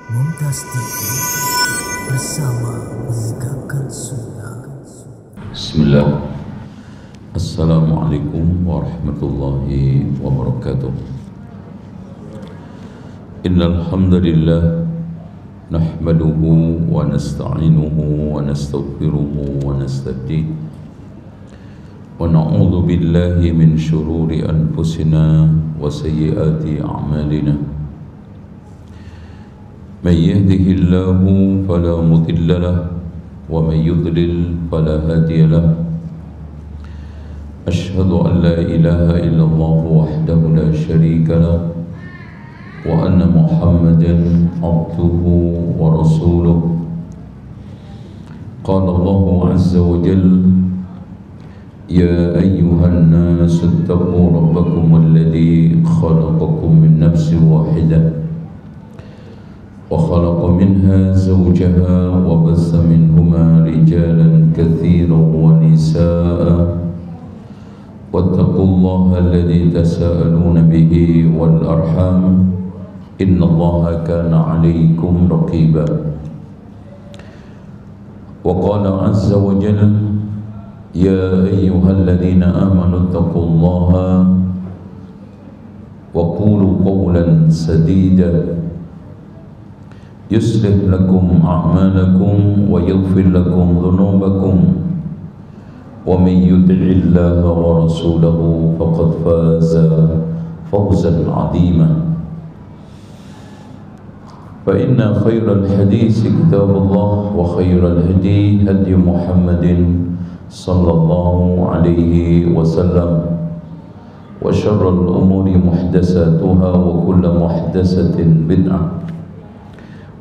Mumtaz TV bersama menegakkan sunnah. Bismillah. Assalamualaikum warahmatullahi wabarakatuh. Innal hamdalillah nahmaduhu wa nasta'inuhu wa nastaghfiruhu wa nastahdiih wa na'udzu billahi min shururi anfusina wa sayyiati a'malina. من يهده الله فلا مضل له ومن يضلل فلا هادي له أشهد أن لا إله إلا الله وحده لا شريك له وأن محمدا عبده ورسوله قال الله عز وجل يا أيها الناس اتقوا ربكم الذي خلقكم من نفس واحدة وخلق منها زوجها وبث منهما رجالا كثيرا ونساء واتقوا الله الذي تساءلون به والأرحام إن الله كان عليكم رقيبا وقال عز وجل يا أيها الذين آمنوا اتقوا الله وقولوا قولا سديدا يصلح لكم أعمالكم ويغفر لكم ذنوبكم ومن يطع الله ورسوله فقد فاز فوزا عظيما فإن خير الحديث كتاب الله وخير الهدي هدي محمد صلى الله عليه وسلم وشر الأمور محدثاتها وكل محدثة بدعة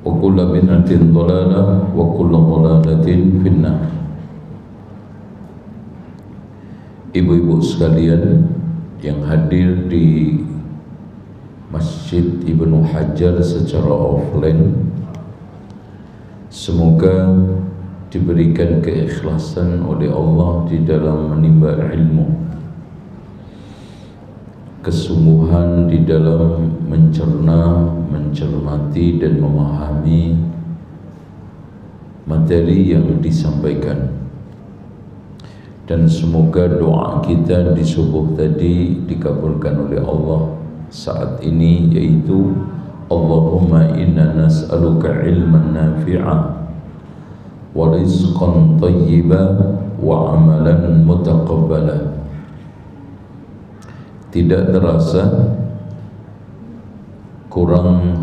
وَكُلَّ بِدْعَةٍ ضَلَالَةٍ وَكُلَّ ضَلَالَةٍ فِي النَّارِ. Ibu-ibu sekalian yang hadir di Masjid Ibnu Hajar secara offline, semoga diberikan keikhlasan oleh Allah di dalam menimba ilmu, kesungguhan di dalam mencerna, mencermati dan memahami materi yang disampaikan, dan semoga doa kita di subuh tadi dikabulkan oleh Allah saat ini, yaitu Allahumma inna nas'aluka ilman nafi'ah wa rizqan thayyiban wa amalan mutaqabbala. Tidak terasa kurang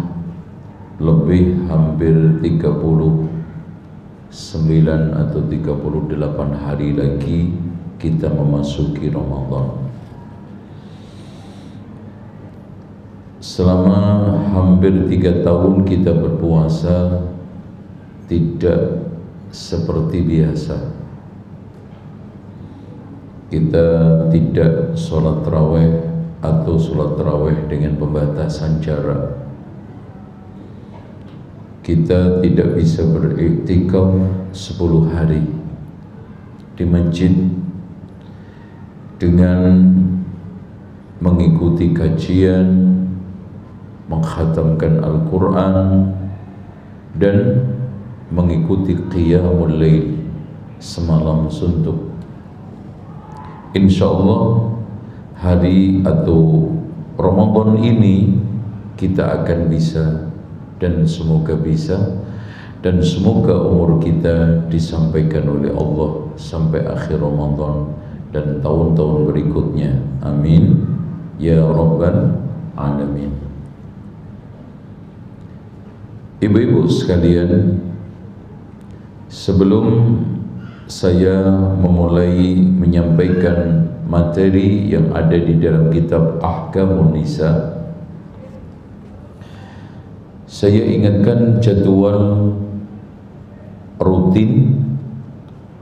lebih hampir 39 atau 38 hari lagi kita memasuki Ramadan. Selama hampir 3 tahun kita berpuasa tidak seperti biasa. Kita tidak sholat tarawih atau sholat tarawih dengan pembatasan jarak. Kita tidak bisa beriktikaf 10 hari di masjid dengan mengikuti kajian, mengkhatamkan Al-Quran, dan mengikuti qiyamul lail semalam suntuk. InsyaAllah hari atau Ramadan ini kita akan bisa, dan semoga bisa, dan semoga umur kita disampaikan oleh Allah sampai akhir Ramadan dan tahun-tahun berikutnya. Amin ya Rabbal Alamin. Ibu-ibu sekalian, sebelum saya memulai menyampaikan materi yang ada di dalam kitab Ahkamun Nisa, saya ingatkan jadwal rutin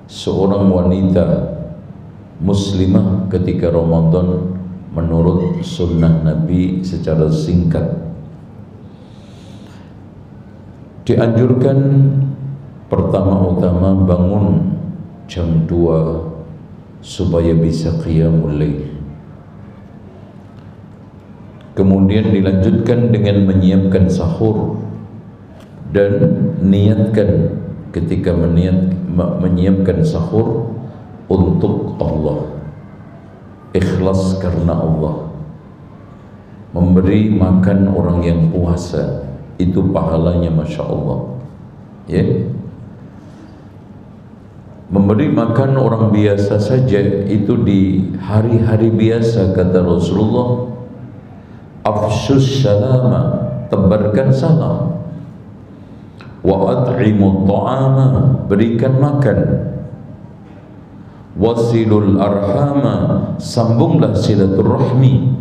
seorang wanita muslimah ketika Ramadan menurut sunnah Nabi secara singkat. Dianjurkan pertama-tama bangun jam 2 supaya bisa qiyamul lail. Kemudian dilanjutkan dengan menyiapkan sahur dan niatkan ketika menyiapkan sahur untuk Allah, ikhlas karena Allah. Memberi makan orang yang puasa itu pahalanya Masya Allah, ya. Memberi makan orang biasa saja itu di hari-hari biasa, kata Rasulullah, afshus salama, tebarkan salam, wa at'imut ta'ama, berikan makan, wasilul arhama, sambunglah silaturahmi,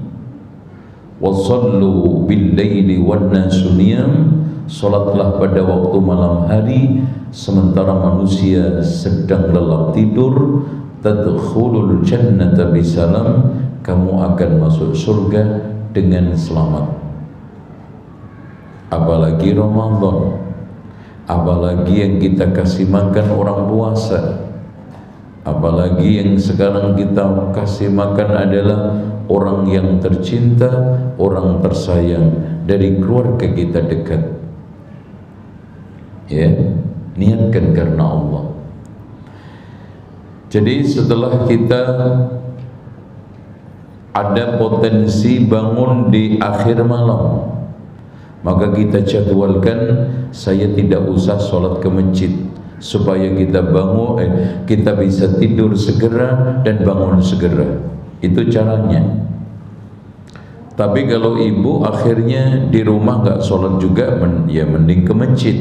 wasallu bil laili wan nasu niyam, salatlah pada waktu malam hari sementara manusia sedang lelap tidur, tadkhulul jannata bisalam, kamu akan masuk surga dengan selamat. Apalagi Ramadan, apalagi yang kita kasih makan orang puasa, apalagi yang sekarang kita kasih makan adalah orang yang tercinta, orang tersayang dari keluarga kita dekat. Ya, niatkan karena Allah. Jadi setelah kita ada potensi bangun di akhir malam, maka kita jadwalkan, saya tidak usah sholat ke masjid supaya kita bangun, kita bisa tidur segera dan bangun segera. Itu caranya. Tapi kalau ibu akhirnya di rumah nggak sholat juga, ya mending ke masjid.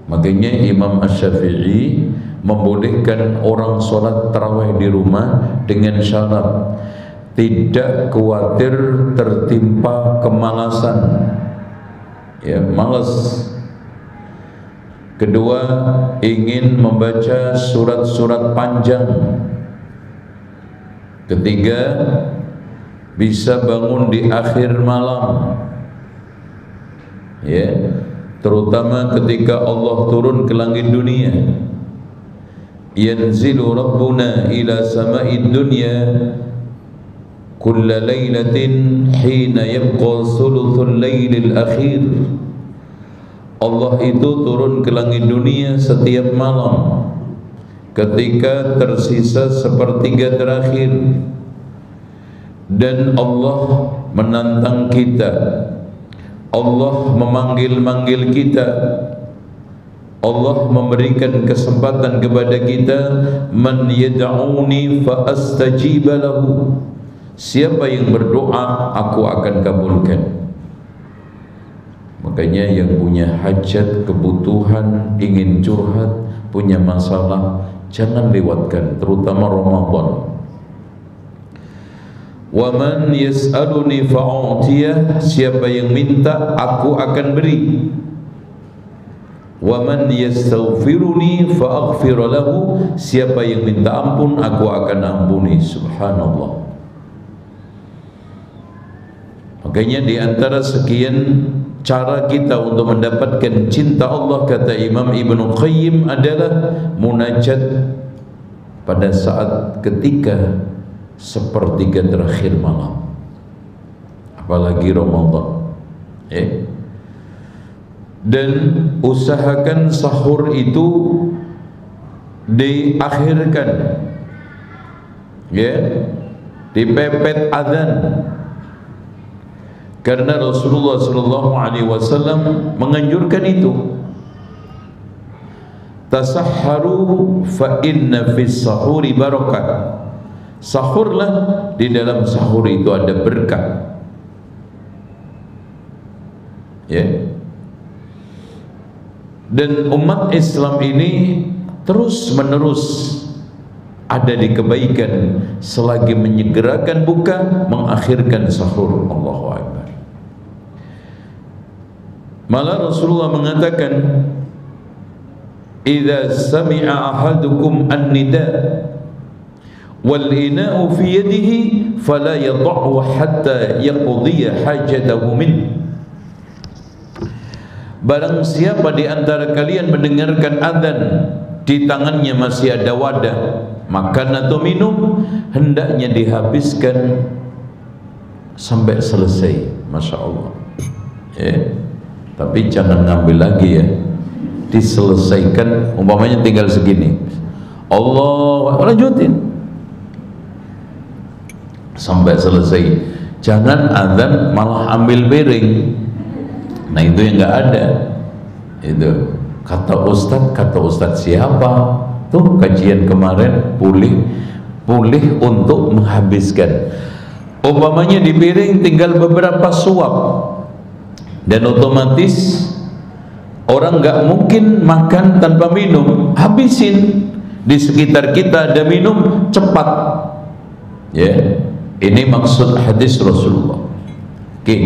Makanya Imam Asy-Syafi'i membolehkan orang sholat tarawih di rumah dengan syarat tidak khawatir tertimpa kemalasan, ya, malas. Kedua, ingin membaca surat-surat panjang. Ketiga, bisa bangun di akhir malam, ya, terutama ketika Allah turun ke langit dunia. Yanzilu Rabbuna ila sama'id dunya kulla laylatin hina yabqa thuluthul laylil akhir. Allah itu turun ke langit dunia setiap malam ketika tersisa sepertiga terakhir, dan Allah menantang kita, Allah memanggil-manggil kita, Allah memberikan kesempatan kepada kita, man yad'uni fa astajiba lahu, siapa yang berdoa aku akan kabulkan. Makanya yang punya hajat, kebutuhan, ingin curhat, punya masalah, jangan lewatkan, terutama Ramadan. Wa man yas'aluni fa'utiyah, siapa yang minta aku akan beri. Wa man yastaghfiruni fa'aghfir lahu, siapa yang minta ampun aku akan ampuni. Subhanallah. Makanya di antara sekian cara kita untuk mendapatkan cinta Allah, kata Imam Ibnu Qayyim, adalah munajat pada saat ketika sepertiga terakhir malam, apalagi Ramadan, ya. Dan usahakan sahur itu diakhirkan, ya, dipepet azan, karena Rasulullah SAW menganjurkan itu. Tasahharu fa inna fis sahuri barakah, sahurlah, di dalam sahur itu ada berkah, ya. Dan umat Islam ini terus menerus ada di kebaikan selagi menyegerakan buka, mengakhirkan sahur. Allahu Akbar. Malah Rasulullah mengatakan, idza sami'a ahadukum an-nida wal ina'u fi yadihi fala yad'u hatta yaqdiya hajatahu min. Barang siapa di antara kalian mendengarkan azan, di tangannya masih ada wadah makan atau minum, hendaknya dihabiskan sampai selesai. Masya Allah, ya. Tapi jangan ngambil lagi ya, diselesaikan. Umpamanya tinggal segini, Allah, lanjutin sampai selesai. Jangan azan malah ambil piring. Nah itu yang nggak ada. Itu kata Ustadz siapa tuh, kajian kemarin pulih untuk menghabiskan. Umpamanya di piring tinggal beberapa suap, dan otomatis orang nggak mungkin makan tanpa minum, habisin. Di sekitar kita ada minum, cepat ya. Ini maksud hadis Rasulullah. Oke.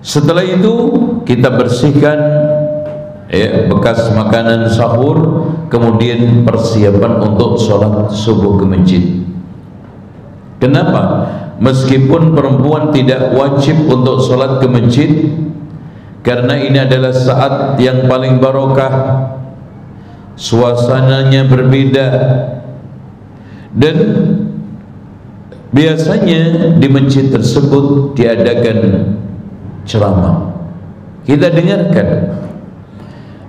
Setelah itu kita bersihkan ya, bekas makanan sahur, kemudian persiapan untuk sholat subuh ke masjid. Kenapa? Meskipun perempuan tidak wajib untuk sholat ke masjid, karena ini adalah saat yang paling barokah, suasananya berbeda, dan biasanya di masjid tersebut diadakan ceramah. Kita dengarkan,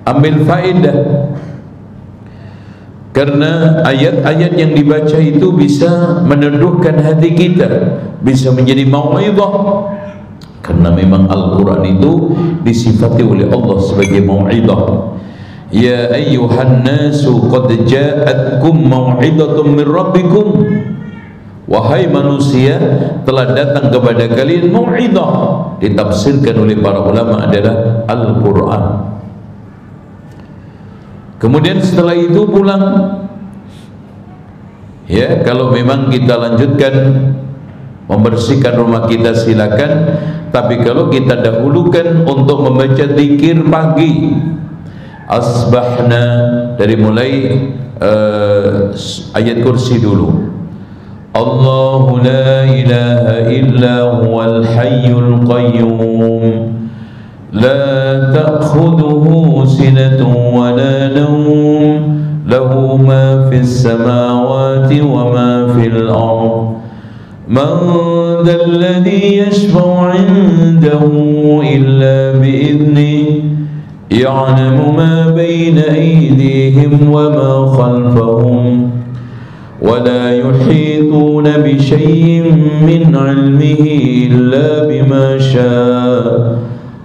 ambil faedah, karena ayat-ayat yang dibaca itu bisa meneduhkan hati kita, bisa menjadi mau'izah. Karena memang Al-Quran itu disifati oleh Allah sebagai mau'izah. Ya ayyuhan nasu qad ja'atkum mau'izatun min rabbikum. Wahai manusia, telah datang kepada kalian mau'izah. Ditafsirkan oleh para ulama adalah Al-Quran. Kemudian setelah itu pulang ya, kalau memang kita lanjutkan membersihkan rumah kita silakan, tapi kalau kita dahulukan untuk membaca zikir pagi, asbahna, dari mulai ayat kursi dulu. Allahu la ilaha illa huwal hayyul qayyum la ta'khudhuhu sinatun wa la nawm lahu ma fis samawati wa ma fil ardh man dhal ladhi yashfa'u 'indahu illa bi'idhnihi ya'lamu ma bayna aydihim wa ma khalfahum ولا يحيطون بشيء من علمه إلا بما شاء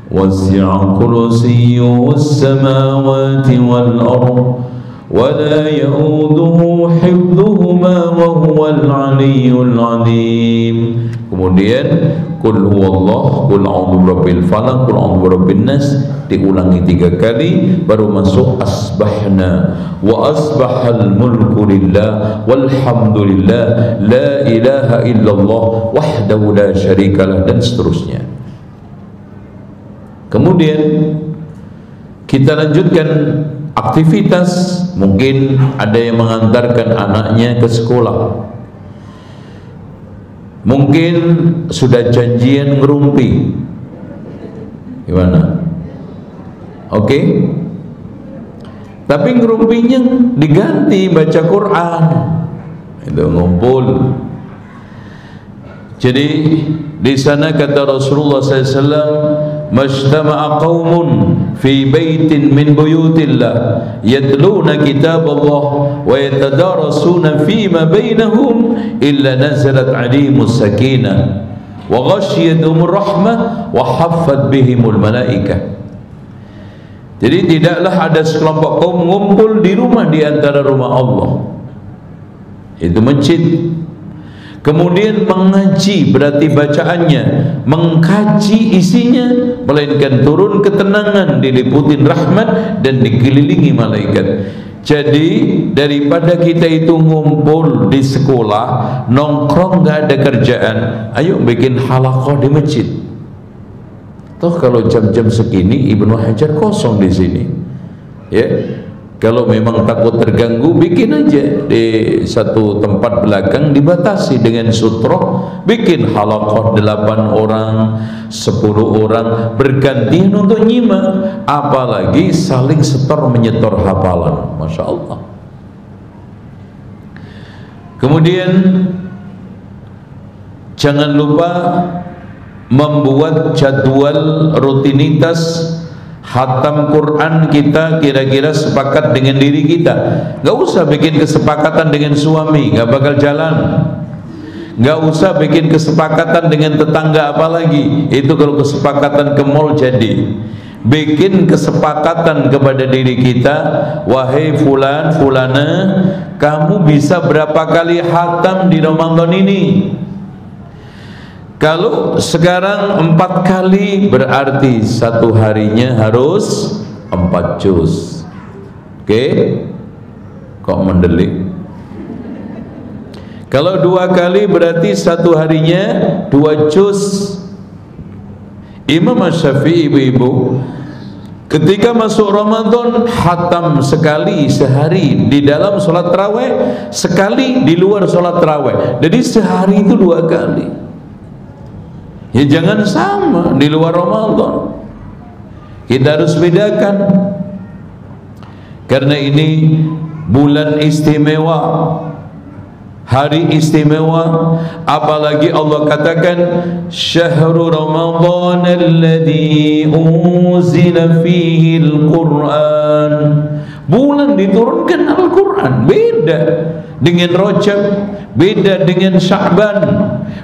وسع كرسيه السماوات والأرض ولا يؤوده حفظهما وهو العلي العظيم. Kemudian Qul huwallah, Qul a'udzu birabbil falaq, Qul a'udzu birabbin nas diulangi 3 kali, baru masuk asbahna wa asbahal mulku lillah walhamdulillah la ilaha illallah wahdahu la syarikalah, dan seterusnya. Kemudian kita lanjutkan aktivitas. Mungkin ada yang mengantarkan anaknya ke sekolah, mungkin sudah janjian ngerumpi, gimana? Oke, tapi ngerumpinya diganti baca Quran, itu ngumpul. Jadi di sana kata Rasulullah SAW, majtama'a qaumun fi baitin min buyutillah yatluna kitab Allah wa yatadarasuna fima bainahum illa nazalat 'alaihimus sakinah wa ghasyiyatuhumur rahmah wa haffat bihimul malaikah. Jadi tidaklah ada sekelompok kaum mengumpul di rumah di antara rumah Allah, itu masjid, kemudian mengaji, berarti bacaannya, mengkaji isinya, melainkan turun ketenangan, diliputin rahmat dan dikelilingi malaikat. Jadi daripada kita itu ngumpul di sekolah, nongkrong gak ada kerjaan, ayo bikin halaqah di masjid. Toh kalau jam-jam segini Ibnu Hajar kosong di sini, ya. Kalau memang takut terganggu, bikin aja di satu tempat belakang, dibatasi dengan sutroh, bikin halaqah 8 orang, 10 orang, bergantian untuk nyimak, apalagi saling setor menyetor hafalan, Masya Allah. Kemudian jangan lupa membuat jadwal rutinitas khatam Quran kita, kira-kira sepakat dengan diri kita. Gak usah bikin kesepakatan dengan suami, gak bakal jalan. Gak usah bikin kesepakatan dengan tetangga, apalagi itu kalau kesepakatan ke mall jadi. Bikin kesepakatan kepada diri kita, wahai fulan, fulana, kamu bisa berapa kali khatam di Ramadan ini? Kalau sekarang 4 kali, berarti satu harinya harus 4 juz. Oke? Kok mendelik? Kalau 2 kali berarti satu harinya 2 juz. Imam Syafi'i, ibu-ibu, ketika masuk Ramadan khatam sekali sehari di dalam sholat tarawih, sekali di luar sholat tarawih. Jadi sehari itu 2 kali. Ya jangan sama di luar Ramadan. Kita harus bedakan. Karena ini bulan istimewa, hari istimewa, apalagi Allah katakan syahrul Ramadan alladzi unzila fihi al-Qur'an, bulan diturunkan Al-Quran. Beda dengan Rajab, beda dengan Sya'ban,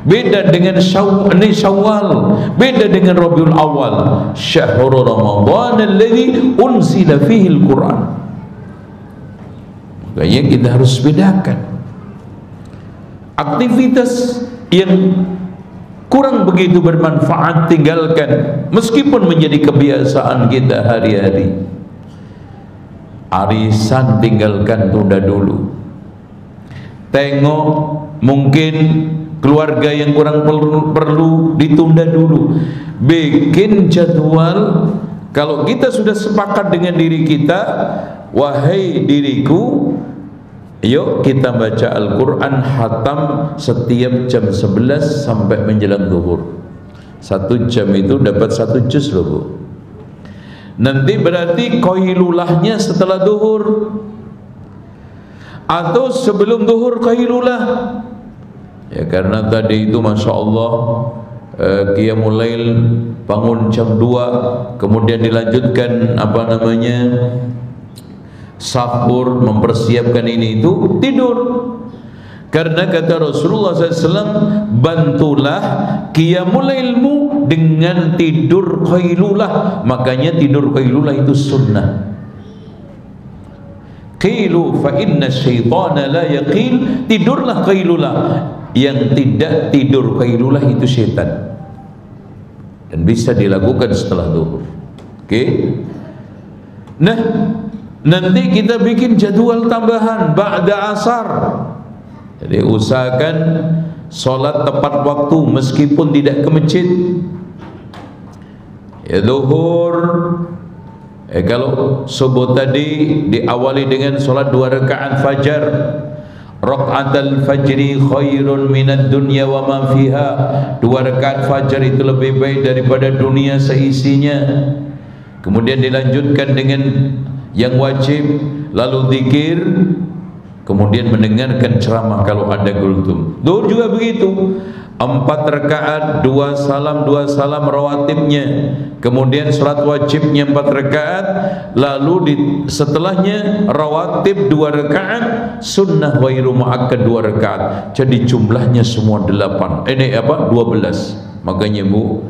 beda dengan Syawal, beda dengan Rabiul Awal. Syahrul Ramadan alladzi unzila fihi al-Qur'an. Makanya kita harus bedakan. Aktivitas yang kurang begitu bermanfaat tinggalkan, meskipun menjadi kebiasaan kita hari-hari. Arisan tinggalkan, tunda dulu. Tengok mungkin keluarga yang kurang perlu ditunda dulu. Bikin jadwal. Kalau kita sudah sepakat dengan diri kita, wahai diriku, yuk kita baca Al-Quran khatam setiap jam 11 sampai menjelang zuhur. 1 jam itu dapat 1 juz loh, Bu. Nanti berarti qailulahnya setelah zuhur atau sebelum zuhur qailulah. Ya karena tadi itu Masya Allah qiyamul lail, bangun jam 2, kemudian dilanjutkan apa namanya, sahur, mempersiapkan ini itu, tidur. Karena kata Rasulullah SAW, bantulah qiyamul lailmu dengan tidur qailulah. Makanya tidur qailulah itu sunnah. Qilu fa inna syaitana la yaqil, tidurlah qailulah. Yang tidak tidur qailulah itu syaitan. Dan bisa dilakukan setelah zuhur. Oke? Nah, nanti kita bikin jadwal tambahan ba'da asar. Jadi usahakan sholat tepat waktu meskipun tidak ke masjid. Ya zuhur, kalau subuh tadi diawali dengan sholat 2 rakaat fajar. Rakaatul fajri khairun minad dunya wa ma fiha. 2 rakaat fajar itu lebih baik daripada dunia seisinya. Kemudian dilanjutkan dengan yang wajib, lalu zikir, kemudian mendengarkan ceramah kalau ada kultum. Zuhur juga begitu, 4 rakaat, 2 salam rawatibnya, kemudian salat wajibnya 4 rakaat, lalu setelahnya rawatib 2 rakaat, sunnah ghairu muakkad 2 rakaat. Jadi jumlahnya semua 8. Ini apa? 12. Makanya Bu,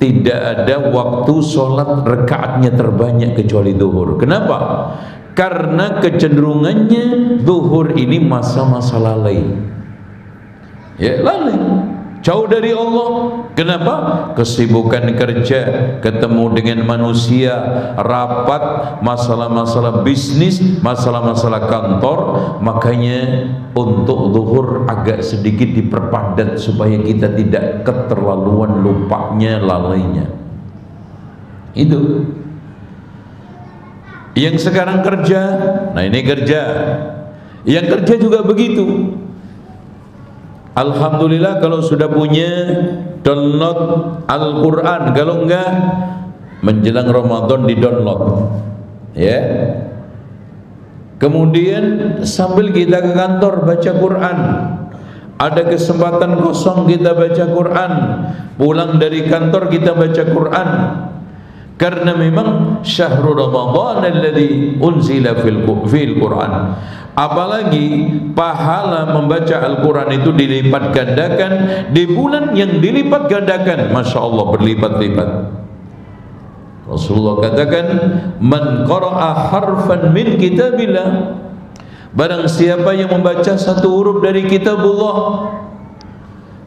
tidak ada waktu sholat rakaatnya terbanyak kecuali zuhur. Kenapa? Karena kecenderungannya zuhur ini masa-masa lalai. Ya, lalai, jauh dari Allah. Kenapa? Kesibukan kerja, ketemu dengan manusia, rapat, masalah-masalah bisnis, masalah-masalah kantor. Makanya untuk zuhur agak sedikit diperpadat supaya kita tidak keterlaluan lupanya, lalainya. Itu yang sekarang kerja. Nah ini kerja, yang kerja juga begitu. Alhamdulillah kalau sudah punya download Al-Quran, kalau enggak menjelang Ramadan di download ya. Kemudian sambil kita ke kantor baca Quran, ada kesempatan kosong kita baca Quran, pulang dari kantor kita baca Quran. Karena memang syahrul Ramadan alladzi unzila fil Quran. Apalagi pahala membaca Al-Quran itu dilipat gandakan di bulan yang dilipat gandakan, Masya Allah, berlipat-lipat. Rasulullah katakan, man qara'a harfan min kitabillah, barang siapa yang membaca satu huruf dari kitabullah,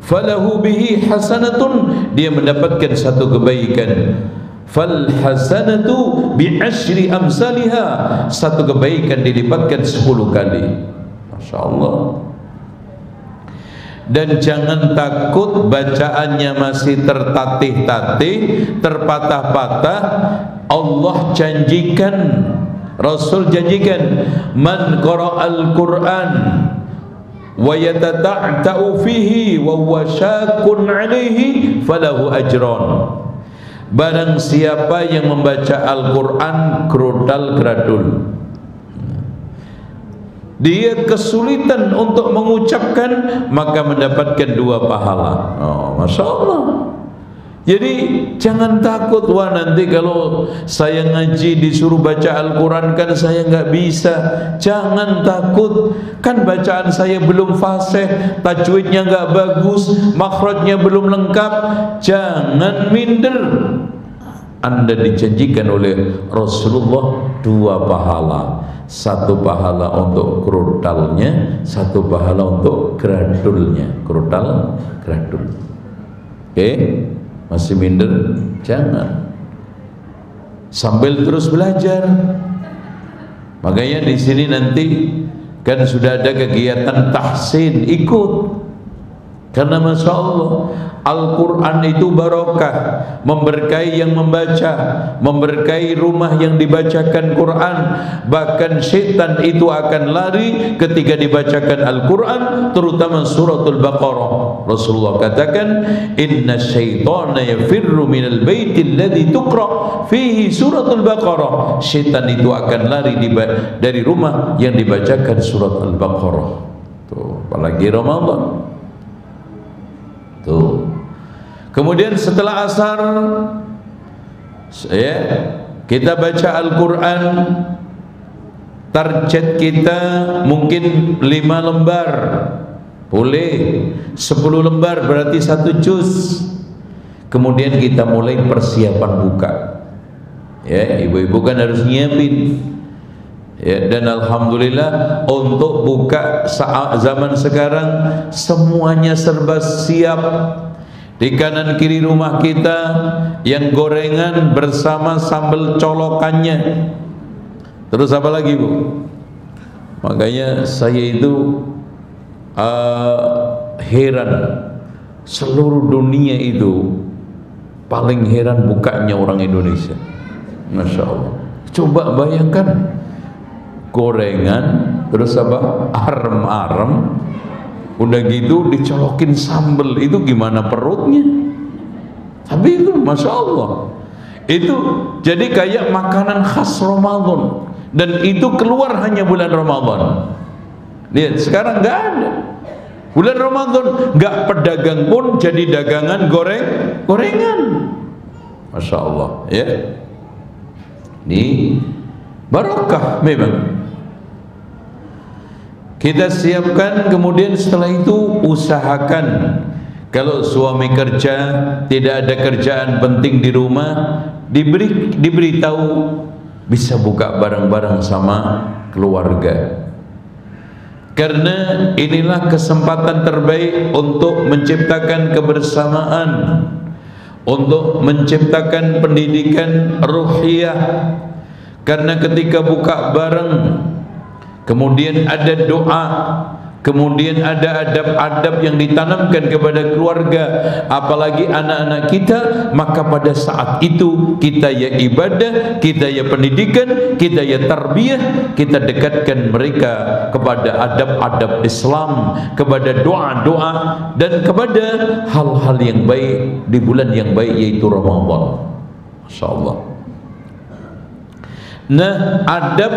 falahu bihi hasanatun, dia mendapatkan satu kebaikan. Fal hasanatu bi asyri amsalha, satu kebaikan dilipatkan 10 kali. Masya Allah. Dan jangan takut bacaannya masih tertatih-tatih, terpatah-patah. Allah janjikan, Rasul janjikan, man qara'al Qur'an wa yatata'ta'u fihi wa huwa syakun 'alaihi falahu ajran. Barang siapa yang membaca Al-Quran kerodal-keradul, dia kesulitan untuk mengucapkan, maka mendapatkan 2 pahala. Oh, Masya Allah. Jadi jangan takut, wah nanti kalau saya ngaji disuruh baca Al-Quran kan saya nggak bisa. Jangan takut, kan bacaan saya belum fasih, tajwidnya nggak bagus, makhrajnya belum lengkap. Jangan minder. Anda dijanjikan oleh Rasulullah 2 pahala. 1 pahala untuk kerodalnya, 1 pahala untuk gradulnya. Kerodal, gradul. Oke? Masih minder? Jangan. Sambil terus belajar. Makanya di sini nanti kan sudah ada kegiatan tahsin, ikut. Karena Masya Allah, Al-Quran itu barokah, memberkahi yang membaca, memberkahi rumah yang dibacakan Quran. Bahkan syaitan itu akan lari ketika dibacakan Al-Quran, terutama suratul Baqarah. Rasulullah katakan, inna syaitana yafirru minal baiti alladhi tuqra fihi suratul Baqarah. Syaitan itu akan lari dari rumah yang dibacakan surat Al-Baqarah. Tuh, apalagi Ramadan. Tuh. Kemudian setelah asar, kita baca Al-Quran. Target kita mungkin 5 lembar, boleh 10 lembar, berarti 1 juz. Kemudian kita mulai persiapan buka. Ya, ibu-ibu kan harus nyiapin. Ya, dan alhamdulillah untuk buka saat zaman sekarang semuanya serba siap. Di kanan kiri rumah kita yang gorengan bersama sambal colokannya. Terus apa lagi, Bu? Makanya saya itu heran, seluruh dunia itu paling heran bukanya orang Indonesia. Masya Allah. Coba bayangkan, gorengan, terus apa? Arem-arem, udah gitu dicolokin sambel, itu gimana perutnya? Tapi itu Masya Allah, itu jadi kayak makanan khas Ramadan. Dan itu keluar hanya bulan Ramadan. Lihat, sekarang nggak ada. Bulan Ramadan nggak, pedagang pun jadi dagangan gorengan. Masya Allah, ya. Ini barokah memang. Kita siapkan, kemudian setelah itu usahakan. Kalau suami kerja, tidak ada kerjaan penting di rumah, diberitahu bisa buka bareng-bareng sama keluarga. Karena inilah kesempatan terbaik untuk menciptakan kebersamaan, untuk menciptakan pendidikan ruhiyah. Karena ketika buka bareng, kemudian ada doa, kemudian ada adab-adab yang ditanamkan kepada keluarga, apalagi anak-anak kita, maka pada saat itu kita ya ibadah, kita ya pendidikan, kita ya tarbiyah, kita dekatkan mereka kepada adab-adab Islam, kepada doa-doa, dan kepada hal-hal yang baik di bulan yang baik, yaitu Ramadan. Masya Allah. Nah, adab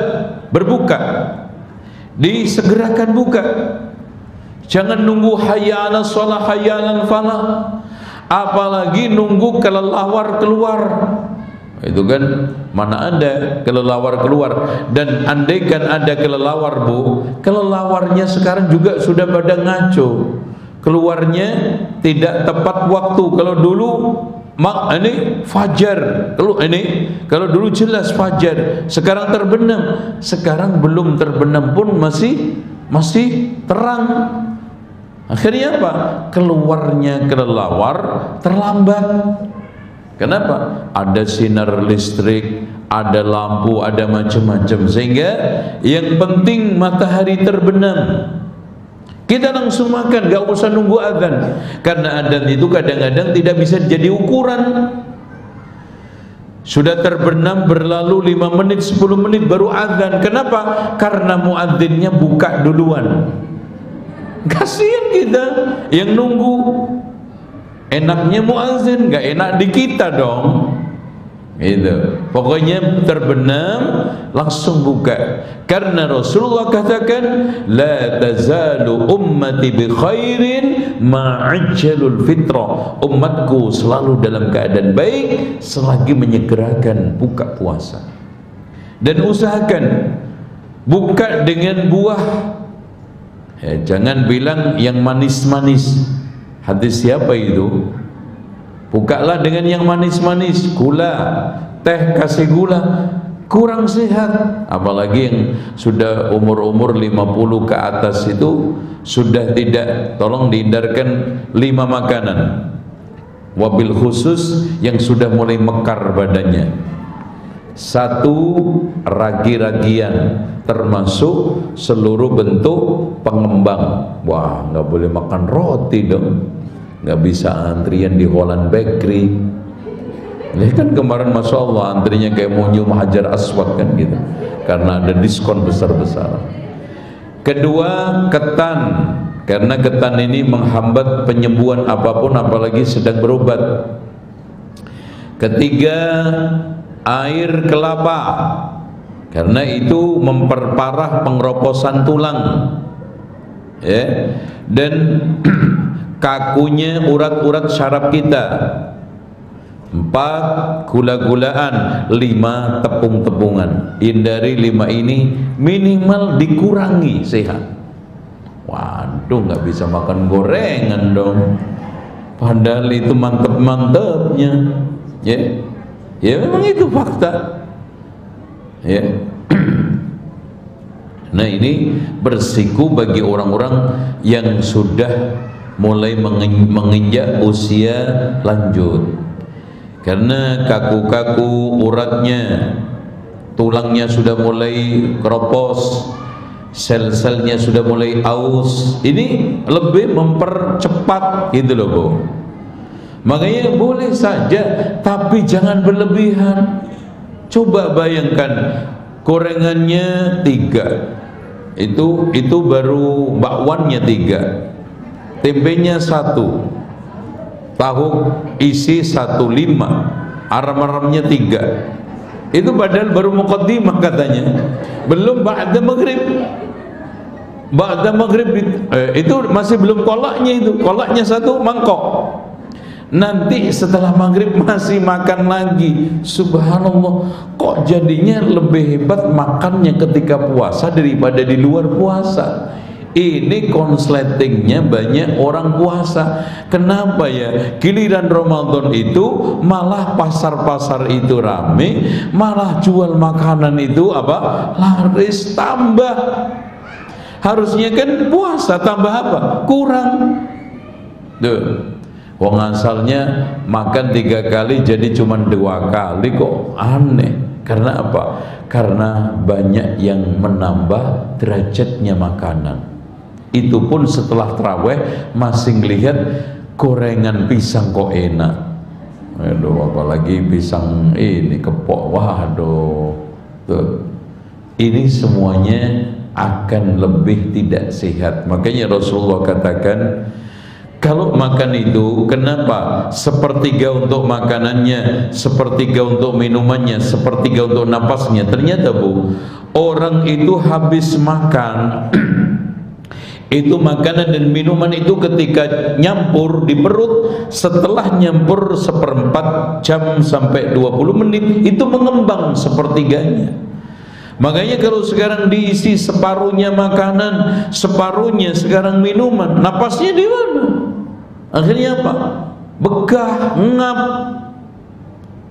berbuka, disegerakan buka. Jangan nunggu hayya 'alas shalah, hayya 'alal falah, apalagi nunggu kelelawar keluar. Itu kan mana ada kelelawar keluar. Dan andaikan ada kelelawar, Bu, kelelawarnya sekarang juga sudah pada ngaco, keluarnya tidak tepat waktu. Kalau dulu ini fajar, kalau dulu jelas fajar, sekarang terbenam. Sekarang belum terbenam pun masih terang. Akhirnya apa? Keluarnya kelelawar terlambat. Kenapa? Ada sinar listrik, ada lampu, ada macam-macam, sehingga yang penting matahari terbenam, kita langsung makan, gak usah nunggu adzan. Karena adzan itu kadang-kadang tidak bisa jadi ukuran. Sudah terbenam berlalu 5 menit, 10 menit baru adzan. Kenapa? Karena muadzinnya buka duluan. Kasihan kita yang nunggu. Enaknya muadzin, gak enak di kita dong. Itu pokoknya terbenam langsung buka. Karena Rasulullah katakan, la tazalu ummati bi khairin ma'ajjalul fitrah. Umatku selalu dalam keadaan baik selagi menyegerakan buka puasa. Dan usahakan buka dengan buah. Jangan bilang yang manis-manis. Hadis siapa itu? Bukalah dengan yang manis-manis, gula, teh kasih gula, kurang sehat. Apalagi yang sudah umur-umur 50 ke atas itu sudah tidak, tolong dihindarkan 5 makanan. Wabil khusus yang sudah mulai mekar badannya. 1, ragi-ragian, termasuk seluruh bentuk pengembang. Wah, nggak boleh makan roti dong. Nggak bisa antrian di Holland Bakery. Ini kan kemarin Masya Allah antrinya kayak mau nyium Hajar Aswad kan gitu, karena ada diskon besar-besaran. Kedua, ketan, karena ketan ini menghambat penyembuhan apapun, apalagi sedang berobat. Ketiga, air kelapa, karena itu memperparah pengeroposan tulang, ya. Dan kakunya urat-urat syaraf kita. 4, gula-gulaan. 5, tepung-tepungan. Hindari 5 ini, minimal dikurangi sehat. Waduh, nggak bisa makan gorengan dong, padahal itu mantep-mantepnya, ya. Ya memang itu fakta, ya. Nah, ini bersiku bagi orang-orang yang sudah mulai menginjak usia lanjut, karena kaku-kaku uratnya, tulangnya sudah mulai keropos, sel-selnya sudah mulai aus. Ini lebih mempercepat gitu loh, Bu. Makanya boleh saja, tapi jangan berlebihan. Coba bayangkan, gorengannya 3, itu baru bakwannya 3, tempenya 1, tahu isi 1,5, aram-aramnya 3. Itu padahal baru muqaddimah katanya, belum ba'da maghrib. Ba'da maghrib itu masih belum kolaknya, itu kolaknya 1 mangkok. Nanti setelah maghrib masih makan lagi. Subhanallah, kok jadinya lebih hebat makannya ketika puasa daripada di luar puasa. Ini konsletingnya banyak orang puasa. Kenapa ya? Giliran Ramadan itu malah pasar-pasar itu rame, malah jual makanan itu apa? Laris, tambah. Harusnya kan puasa tambah apa? Kurang. Tuh. Wong asalnya makan 3 kali jadi cuma 2 kali, kok aneh. Karena apa? Karena banyak yang menambah derajatnya makanan. Itu pun setelah tarawih masih ngelihat gorengan pisang kok enak. Aduh, apalagi pisang ini kepok. Waduh. Tuh. Ini semuanya akan lebih tidak sehat. Makanya Rasulullah katakan, kalau makan itu, kenapa? 1/3 untuk makanannya, 1/3 untuk minumannya, 1/3 untuk napasnya. Ternyata, Bu, orang itu habis makan Itu makanan dan minuman itu ketika nyampur di perut, setelah nyampur 1/4 jam sampai 20 menit itu mengembang sepertiganya. Makanya kalau sekarang diisi separuhnya makanan, separuhnya sekarang minuman, napasnya di mana? Akhirnya apa? Begah, ngap.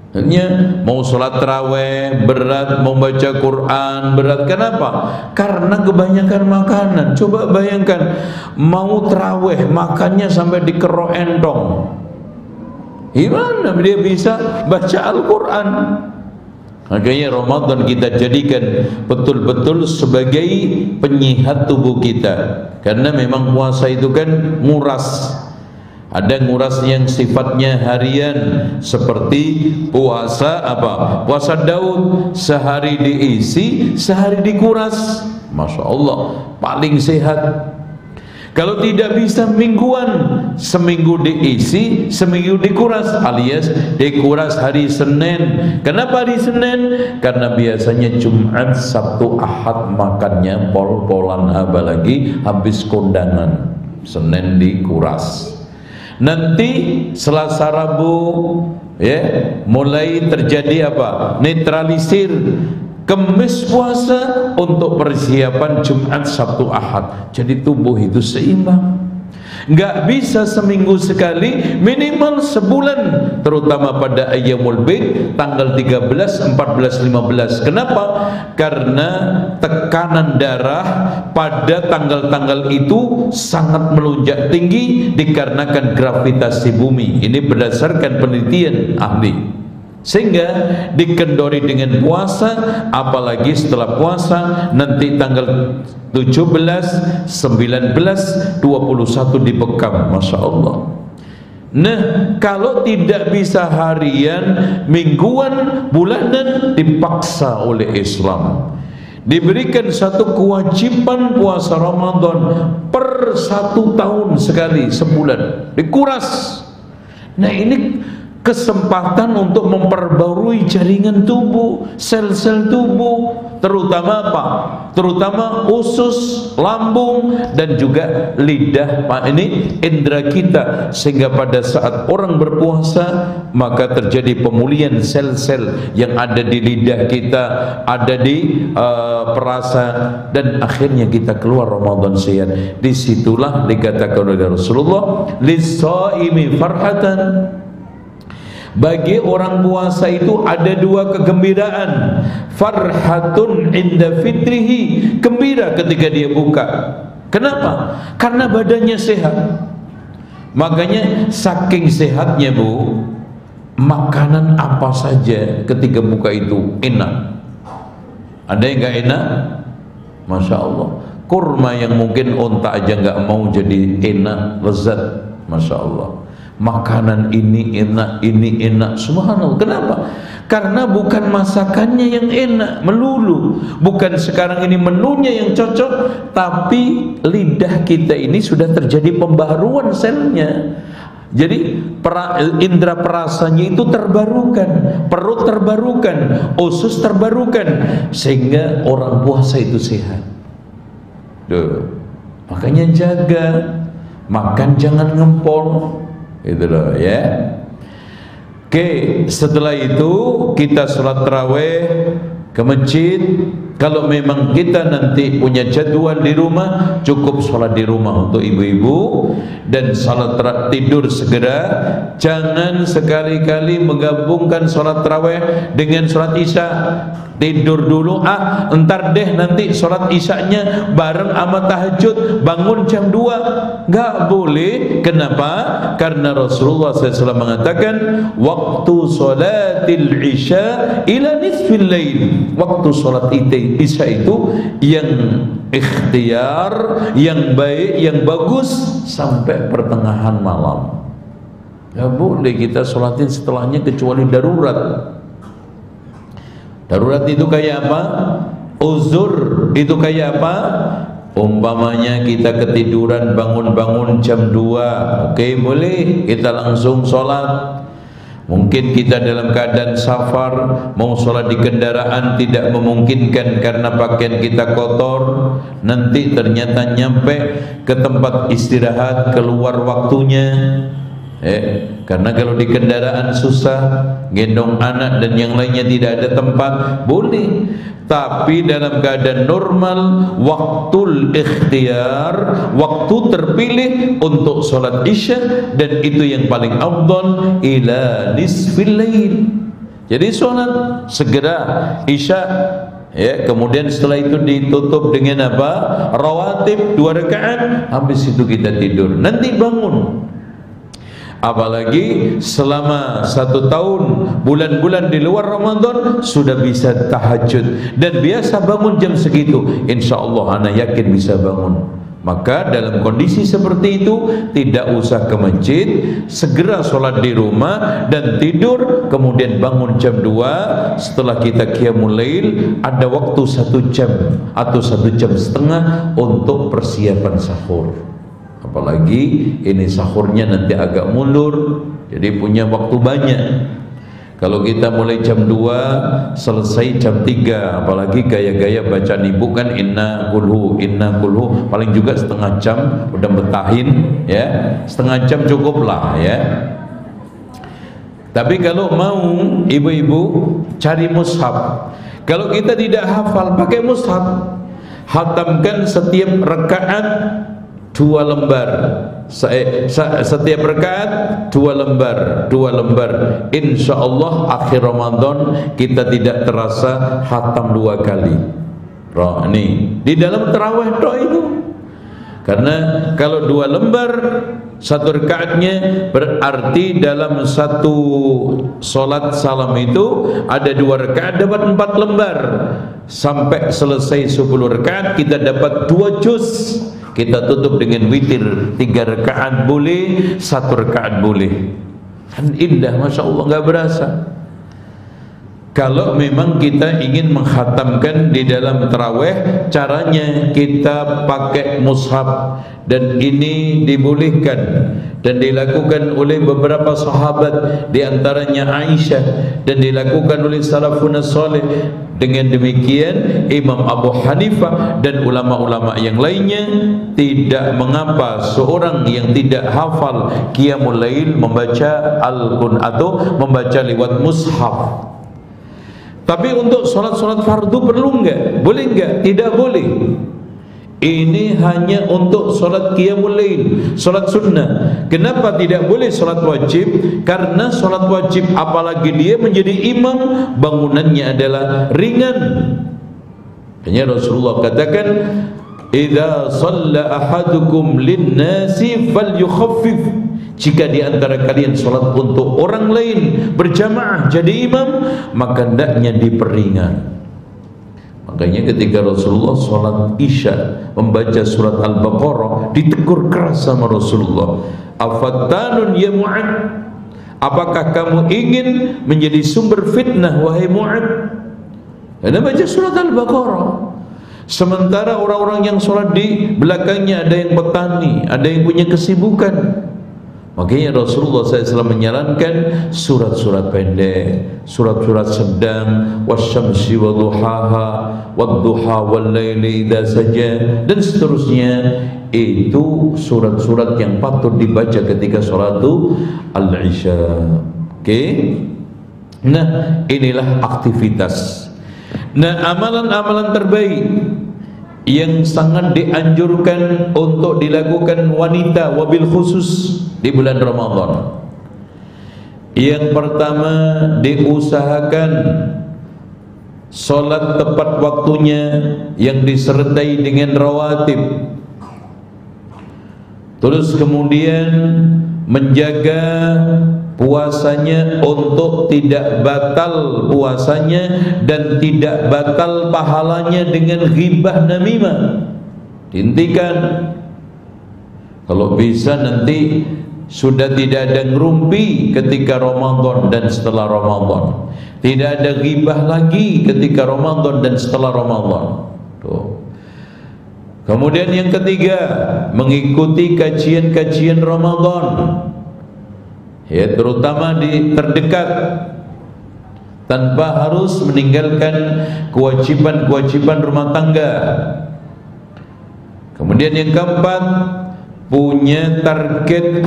Akhirnya mau sholat taraweh berat, mau baca Quran berat. Kenapa? Karena kebanyakan makanan. Coba bayangkan, mau taraweh makannya sampai dikerok entong, gimana dia bisa baca Al-Quran? Makanya Ramadan kita jadikan betul-betul sebagai penyehat tubuh kita, karena memang puasa itu kan nguras. Ada nguras yang sifatnya harian, seperti puasa apa? Puasa Daud, sehari diisi, sehari dikuras. Masya Allah, paling sehat. Kalau tidak bisa mingguan, seminggu diisi, seminggu dikuras, alias dikuras hari Senin. Kenapa hari Senin? Karena biasanya Jumat, Sabtu, Ahad makannya pol-polan, apalagi habis kondangan. Senin dikuras. Nanti Selasa, Rabu ya mulai terjadi apa? Netralisir. Kemis puasa untuk persiapan Jumat, Sabtu, Ahad. Jadi tubuh itu seimbang. Nggak bisa seminggu sekali, minimal sebulan, terutama pada Ayyamul Bid tanggal 13, 14, 15. Kenapa? Karena tekanan darah pada tanggal-tanggal itu sangat melonjak tinggi dikarenakan gravitasi bumi. Ini berdasarkan penelitian ahli. Sehingga dikendori dengan puasa, apalagi setelah puasa nanti tanggal 17, 19, 21 dibekam. Masya Allah. Nah, kalau tidak bisa harian, mingguan, bulanan, dipaksa oleh Islam. Diberikan satu kewajiban puasa Ramadan per 1 tahun sekali, sebulan, dikuras. Nah, ini kesempatan untuk memperbarui jaringan tubuh, sel-sel tubuh, terutama apa? Terutama usus, lambung, dan juga lidah. Pak, ini indera kita, sehingga pada saat orang berpuasa maka terjadi pemulihan sel-sel yang ada di lidah kita, ada di perasa, dan akhirnya kita keluar Ramadan sehat. Disitulah dikatakan oleh Rasulullah, lis-shaimi farhatan. Bagi orang puasa itu ada 2 kegembiraan. Farhatun inda fitrihi, gembira ketika dia buka. Kenapa? Karena badannya sehat. Makanya saking sehatnya, Bu, makanan apa saja ketika buka itu enak. Ada yang gak enak? Masya Allah. Kurma yang mungkin onta aja gak mau jadi enak, lezat. Masya Allah. Makanan ini enak, subhanallah. Kenapa? Karena bukan masakannya yang enak melulu, bukan sekarang ini menunya yang cocok, tapi lidah kita ini sudah terjadi pembaharuan selnya. Jadi indera perasanya itu terbarukan, perut terbarukan, usus terbarukan, sehingga orang puasa itu sehat. Duh. Makanya jaga makan, jangan ngempol. Itu loh ya. Oke, setelah itu kita sholat taraweh ke masjid. Kalau memang kita nanti punya jadwal di rumah, cukup sholat di rumah untuk ibu-ibu, dan sholat tidur segera. Jangan sekali-kali menggabungkan sholat taraweh dengan sholat isya. Tidur dulu, entar deh nanti sholat isyanya bareng sama tahajud, bangun jam 2. Nggak boleh. Kenapa? Karena Rasulullah SAW mengatakan, waktu sholatil isya ila nisfil lail. Waktu sholat isya itu yang ikhtiar, yang baik, yang bagus sampai pertengahan malam. Nggak boleh kita sholatin setelahnya kecuali darurat. Darurat itu kayak apa? Uzur itu kayak apa? Umpamanya kita ketiduran, bangun-bangun jam 2, oke, boleh kita langsung sholat. Mungkin kita dalam keadaan safar, mau sholat di kendaraan tidak memungkinkan karena pakaian kita kotor. Nanti ternyata nyampe ke tempat istirahat, keluar waktunya. Karena kalau di kendaraan susah, gendong anak dan yang lainnya tidak ada tempat, boleh. Tapi dalam keadaan normal, waktul ikhtiar, waktu terpilih untuk sholat isya, dan itu yang paling afdal ila nisfil lail. Jadi sholat segera isya, kemudian setelah itu ditutup dengan apa? Rawatib 2 rakaat, habis itu kita tidur, nanti bangun. Apalagi selama 1 tahun, bulan-bulan di luar Ramadan sudah bisa tahajud dan biasa bangun jam segitu, insya Allah anak yakin bisa bangun. Maka dalam kondisi seperti itu tidak usah ke masjid, segera sholat di rumah dan tidur, kemudian bangun jam 2 setelah kita qiyamul lail, ada waktu 1 jam atau 1 jam setengah untuk persiapan sahur. Apalagi ini sahurnya nanti agak mundur, jadi punya waktu banyak. Kalau kita mulai jam 2 selesai jam 3, apalagi gaya-gaya bacaan ibu kan inna kulhu paling juga setengah jam udah betahin, setengah jam cukuplah ya. Tapi kalau mau ibu-ibu cari mushaf. Kalau kita tidak hafal, pakai mushaf, hatamkan setiap rakaat 2 lembar, setiap rakaat 2 lembar. Insya Allah akhir Ramadan kita tidak terasa hatam 2 kali. Nih di dalam tarawih itu, karena kalau 2 lembar 1 rakaatnya berarti dalam 1 solat salam itu ada 2 rakaat dapat 4 lembar. Sampai selesai 10 rakaat kita dapat 2 juz. Kita tutup dengan witir, 3 rakaat boleh, 1 rakaat boleh. Kan indah, masya Allah, nggak berasa. Kalau memang kita ingin menghatamkan di dalam tarawih, caranya kita pakai mushaf, dan ini dibolehkan dan dilakukan oleh beberapa sahabat, di antaranya Aisyah, dan dilakukan oleh salafun salih. Dengan demikian Imam Abu Hanifah dan ulama-ulama yang lainnya tidak mengapa seorang yang tidak hafal qiyamul lail membaca Al-Qur'an atau membaca lewat mushaf. Tapi untuk sholat-sholat fardu perlu enggak? Boleh enggak? Tidak boleh. Ini hanya untuk sholat qiyamul lail, sholat sunnah. Kenapa tidak boleh sholat wajib? Karena sholat wajib apalagi dia menjadi imam, bangunannya adalah ringan. Hanya Rasulullah katakan, idza shalla ahadukum lin-nasi falyukhaffif. Jika di antara kalian sholat untuk orang lain berjamaah jadi imam, maka hendaknya diperingan. Makanya ketika Rasulullah sholat isya membaca surat Al-Baqarah, ditegur keras sama Rasulullah, afattanun ya Mu'ad, apakah kamu ingin menjadi sumber fitnah wahai Mu'ad? Karena baca surat Al-Baqarah, sementara orang-orang yang sholat di belakangnya ada yang petani, ada yang punya kesibukan. Makanya Rasulullah SAW menyarankan surat-surat pendek, surat-surat sedang, wasyamsi wadduhaha, wadduha wallaili idza saja, dan seterusnya. Itu surat-surat yang patut dibaca ketika sholat al-isya. Oke? Nah, inilah aktivitas. Nah, amalan-amalan terbaik yang sangat dianjurkan untuk dilakukan wanita wabil khusus di bulan Ramadan. Yang pertama, diusahakan sholat tepat waktunya yang disertai dengan rawatib. Terus kemudian menjaga puasanya untuk tidak batal puasanya dan tidak batal pahalanya dengan ghibah namimah. Dihentikan. Kalau bisa nanti sudah tidak ada ngerumpi ketika Ramadan dan setelah Ramadan. Tidak ada ghibah lagi ketika Ramadan dan setelah Ramadan. Tuh. Kemudian yang ketiga, mengikuti kajian-kajian Ramadan. ya, terutama di terdekat, tanpa harus meninggalkan kewajiban-kewajiban rumah tangga. Kemudian yang keempat, punya target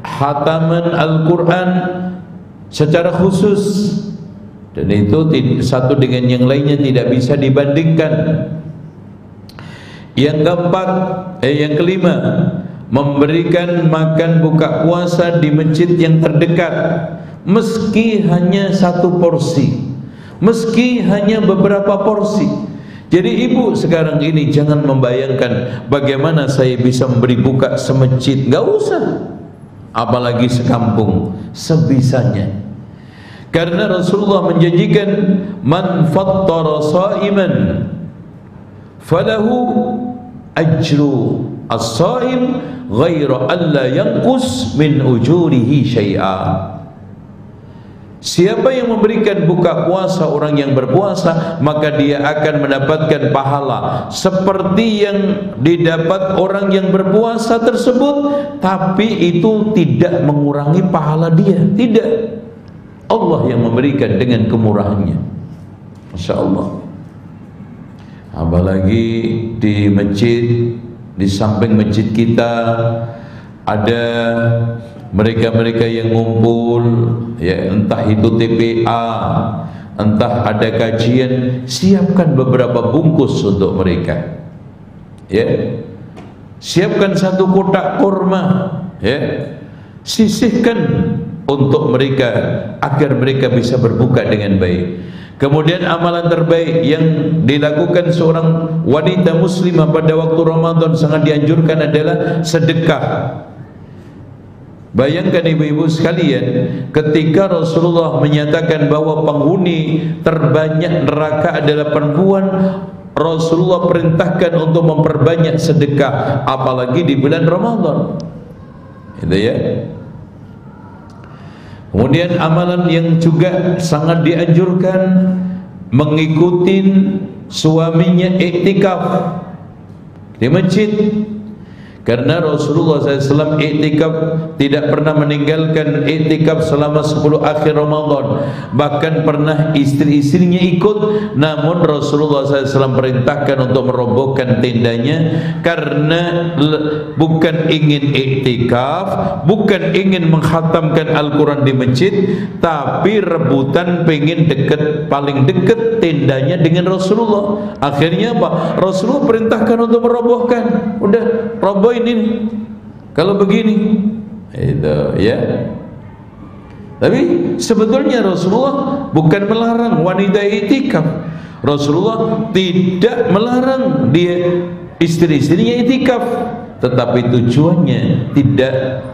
khataman Al-Quran secara khusus, dan itu satu dengan yang lainnya tidak bisa dibandingkan. Yang keempat, yang kelima, memberikan makan buka puasa di masjid yang terdekat, meski hanya satu porsi, meski hanya beberapa porsi. Jadi ibu sekarang ini jangan membayangkan bagaimana saya bisa memberi buka semasjid, nggak usah, apalagi sekampung, sebisanya. Karena Rasulullah menjanjikan, man fattara sha'iman falahu ajru as-sha'im ghaira alla yanqus min ujurihi syai'a. Siapa yang memberikan buka puasa orang yang berpuasa, maka dia akan mendapatkan pahala seperti yang didapat orang yang berpuasa tersebut, tapi itu tidak mengurangi pahala dia, tidak. Allah yang memberikan dengan kemurahannya. Masya Allah. Apalagi di masjid, di samping masjid kita ada mereka-mereka yang ngumpul, ya, entah itu TPA, entah ada kajian, siapkan beberapa bungkus untuk mereka, ya, siapkan satu kotak kurma, ya, sisihkan untuk mereka agar mereka bisa berbuka dengan baik. Kemudian amalan terbaik yang dilakukan seorang wanita muslimah pada waktu Ramadan sangat dianjurkan adalah sedekah. Bayangkan ibu-ibu sekalian, ketika Rasulullah menyatakan bahwa penghuni terbanyak neraka adalah perempuan, Rasulullah perintahkan untuk memperbanyak sedekah, apalagi di bulan Ramadan. Itu ya. Kemudian amalan yang juga sangat dianjurkan, mengikuti suaminya iktikaf di masjid. Karena Rasulullah SAW iktikaf, tidak pernah meninggalkan iktikaf selama 10 akhir Ramadan. Bahkan pernah istri-istrinya ikut, namun Rasulullah SAW perintahkan untuk merobohkan tendanya, karena bukan ingin iktikaf, bukan ingin menghatamkan Al-Quran di masjid, tapi rebutan pengen dekat, paling dekat tendanya dengan Rasulullah. Akhirnya apa? Rasulullah perintahkan untuk merobohkan. Udah, roboh ini kalau begini itu ya. Tapi sebetulnya Rasulullah bukan melarang wanita iktikaf. Rasulullah tidak melarang dia istri-istrinya iktikaf, tetapi tujuannya tidak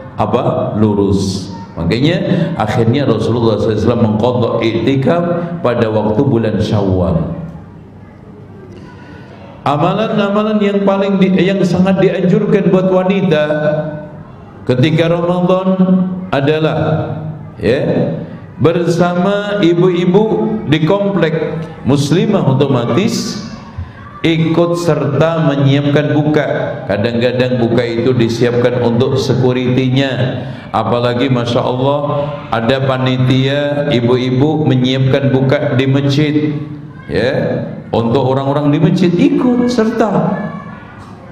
lurus. Makanya akhirnya Rasulullah SAW mengqadha iktikaf pada waktu bulan Syawal. Amalan-amalan yang yang sangat dianjurkan buat wanita ketika Ramadan adalah, ya, bersama ibu-ibu di komplek muslimah otomatis ikut serta menyiapkan buka. Kadang-kadang buka itu disiapkan untuk sekuritinya, apalagi Masya Allah ada panitia ibu-ibu menyiapkan buka di masjid, ya, untuk orang-orang di masjid ikut serta,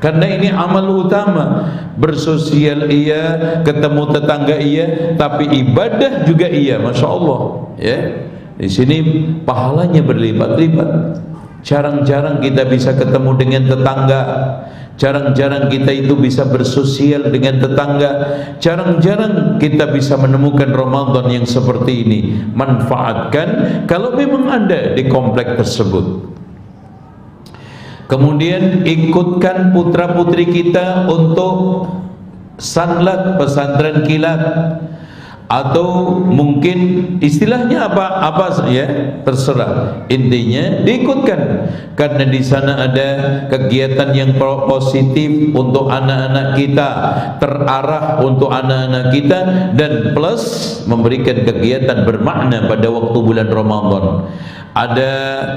karena ini amal utama. Bersosial iya, ketemu tetangga iya, tapi ibadah juga iya. Masya Allah, ya, di sini pahalanya berlipat-lipat. Jarang-jarang kita bisa ketemu dengan tetangga, jarang-jarang kita itu bisa bersosial dengan tetangga, jarang-jarang kita bisa menemukan Ramadan yang seperti ini. Manfaatkan kalau memang ada di komplek tersebut. Kemudian ikutkan putra-putri kita untuk sanlat, pesantren kilat, atau mungkin istilahnya apa ya, terserah, intinya diikutkan, karena di sana ada kegiatan yang positif untuk anak-anak kita, terarah untuk anak-anak kita, dan plus memberikan kegiatan bermakna pada waktu bulan Ramadan. ada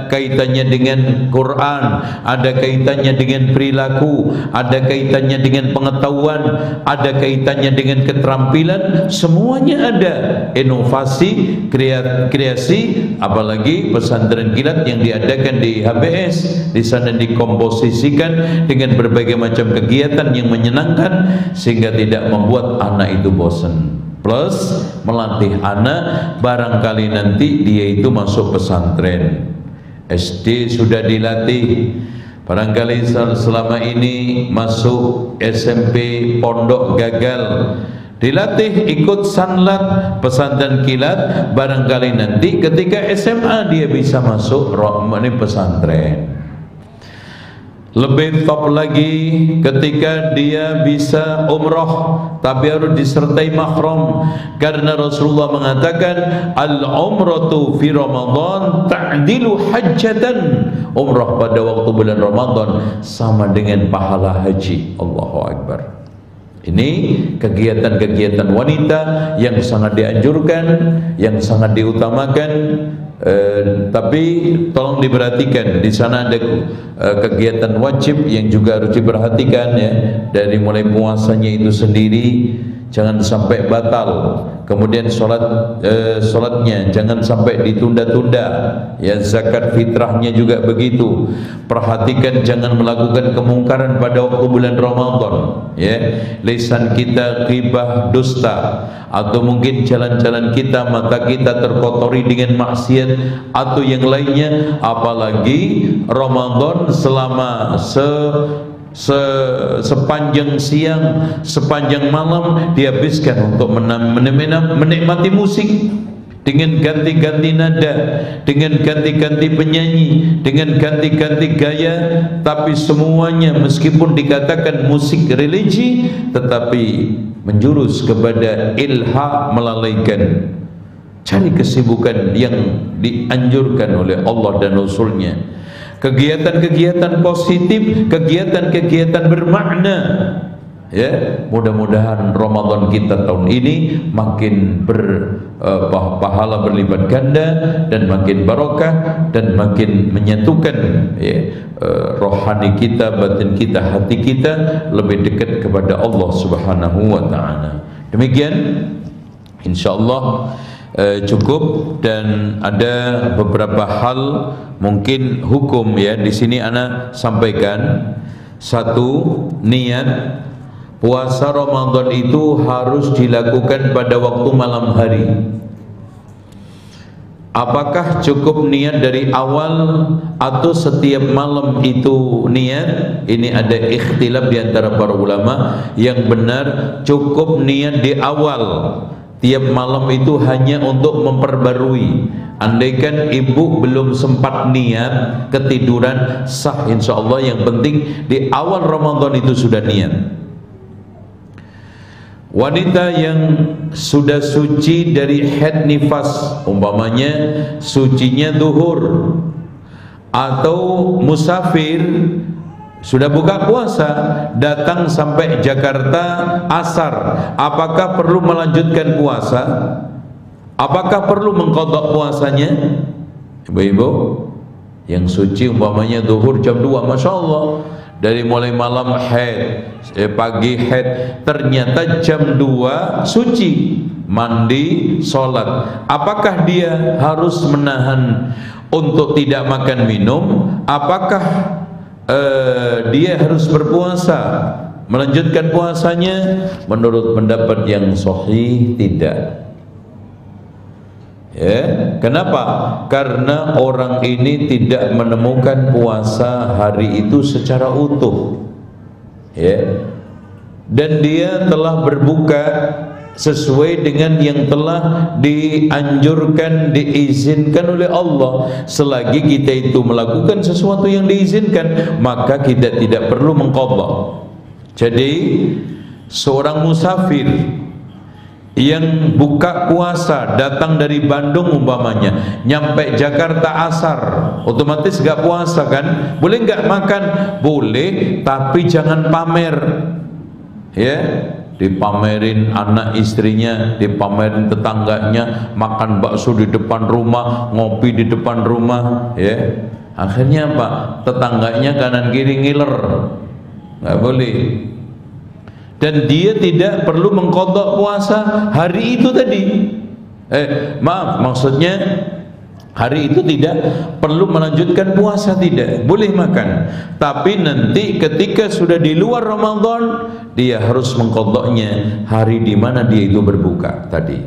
kaitannya dengan Quran, ada kaitannya dengan perilaku, ada kaitannya dengan pengetahuan, ada kaitannya dengan keterampilan, semuanya ada. Inovasi, kreasi, apalagi pesantren kilat yang diadakan di HBS, di sana dikomposisikan dengan berbagai macam kegiatan yang menyenangkan sehingga tidak membuat anak itu bosan. Plus melatih anak, barangkali nanti dia itu masuk pesantren. SD sudah dilatih, barangkali selama ini masuk SMP pondok gagal, dilatih ikut sanlat pesantren kilat, barangkali nanti ketika SMA dia bisa masuk pesantren. Lebih top lagi ketika dia bisa umroh tapi harus disertai mahram, karena Rasulullah mengatakan al-umratu fi Ramadan ta'dilu hajjatan. Umrah pada waktu bulan Ramadan sama dengan pahala haji. Allahu Akbar. Ini kegiatan-kegiatan wanita yang sangat dianjurkan, yang sangat diutamakan. Tapi tolong diperhatikan, di sana ada kegiatan wajib yang juga harus diperhatikan ya, dari mulai puasanya itu sendiri jangan sampai batal, kemudian sholatnya jangan sampai ditunda-tunda ya, zakat fitrahnya juga begitu. Perhatikan jangan melakukan kemungkaran pada waktu bulan Ramadan ya, lisan kita ghibah, dusta, atau mungkin jalan-jalan kita, mata kita terkotori dengan maksiat atau yang lainnya. Apalagi Ramadan selama sepanjang siang, sepanjang malam dihabiskan untuk menikmati musik dengan ganti-ganti nada, dengan ganti-ganti penyanyi, dengan ganti-ganti gaya, tapi semuanya meskipun dikatakan musik religi tetapi menjurus kepada ilha, melalaikan. Cari kesibukan yang dianjurkan oleh Allah dan Rasulnya, kegiatan-kegiatan positif, kegiatan-kegiatan bermakna ya. Mudah-mudahan Ramadan kita tahun ini makin pahala berlipat ganda dan makin barokah dan makin menyatukan ya, rohani kita, batin kita, hati kita lebih dekat kepada Allah Subhanahu wa taala. Demikian insyaallah cukup, dan ada beberapa hal mungkin hukum ya di sini ana sampaikan. Satu, niat puasa Ramadan itu harus dilakukan pada waktu malam hari. Apakah cukup niat dari awal atau setiap malam itu niat? Ini ada ikhtilaf di antara para ulama. Yang benar cukup niat di awal. Tiap malam itu hanya untuk memperbarui. Andaikan ibu belum sempat niat, ketiduran, sah insyaallah. Yang penting di awal Ramadan itu sudah niat. Wanita yang sudah suci dari haid nifas, umpamanya sucinya zuhur, atau musafir sudah buka puasa datang sampai Jakarta asar, apakah perlu melanjutkan puasa? Apakah perlu mengqadha puasanya? Ibu-ibu yang suci umpamanya zuhur jam 2, Masya Allah, dari mulai malam haid, pagi haid, ternyata jam 2 suci, mandi, sholat. Apakah dia harus menahan untuk tidak makan minum? Apakah dia harus berpuasa, melanjutkan puasanya? Menurut pendapat yang sahih tidak. Ya, kenapa? Karena orang ini tidak menemukan puasa hari itu secara utuh. Ya. Dan dia telah berbuka sesuai dengan yang telah dianjurkan, diizinkan oleh Allah. Selagi kita itu melakukan sesuatu yang diizinkan, maka kita tidak perlu mengqadha. Jadi seorang musafir yang buka puasa datang dari Bandung umpamanya, nyampe Jakarta asar, otomatis gak puasa kan? Boleh gak makan? Boleh, tapi jangan pamer ya. dipamerin anak istrinya, dipamerin tetangganya, makan bakso di depan rumah, ngopi di depan rumah, ya. Akhirnya apa? Tetangganya kanan kiri ngiler, nggak boleh. Dan dia tidak perlu mengqadha puasa hari itu tadi. Maksudnya hari itu tidak perlu melanjutkan puasa, tidak boleh makan. Tapi nanti ketika sudah di luar Ramadan, dia harus mengqadhanya hari di mana dia itu berbuka tadi.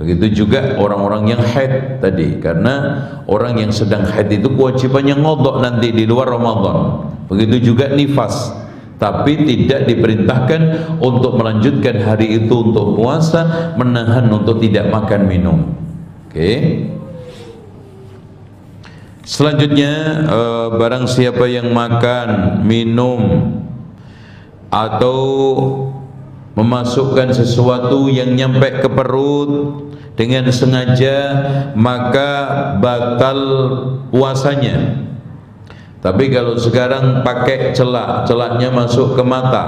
Begitu juga orang-orang yang haid tadi, karena orang yang sedang haid itu kewajibannya ngodok nanti di luar Ramadan. Begitu juga nifas, tapi tidak diperintahkan untuk melanjutkan hari itu untuk puasa, menahan untuk tidak makan minum. Oke. Selanjutnya, barang siapa yang makan, minum atau memasukkan sesuatu yang nyampe ke perut dengan sengaja, maka batal puasanya. Tapi kalau sekarang pakai celak, celaknya masuk ke mata,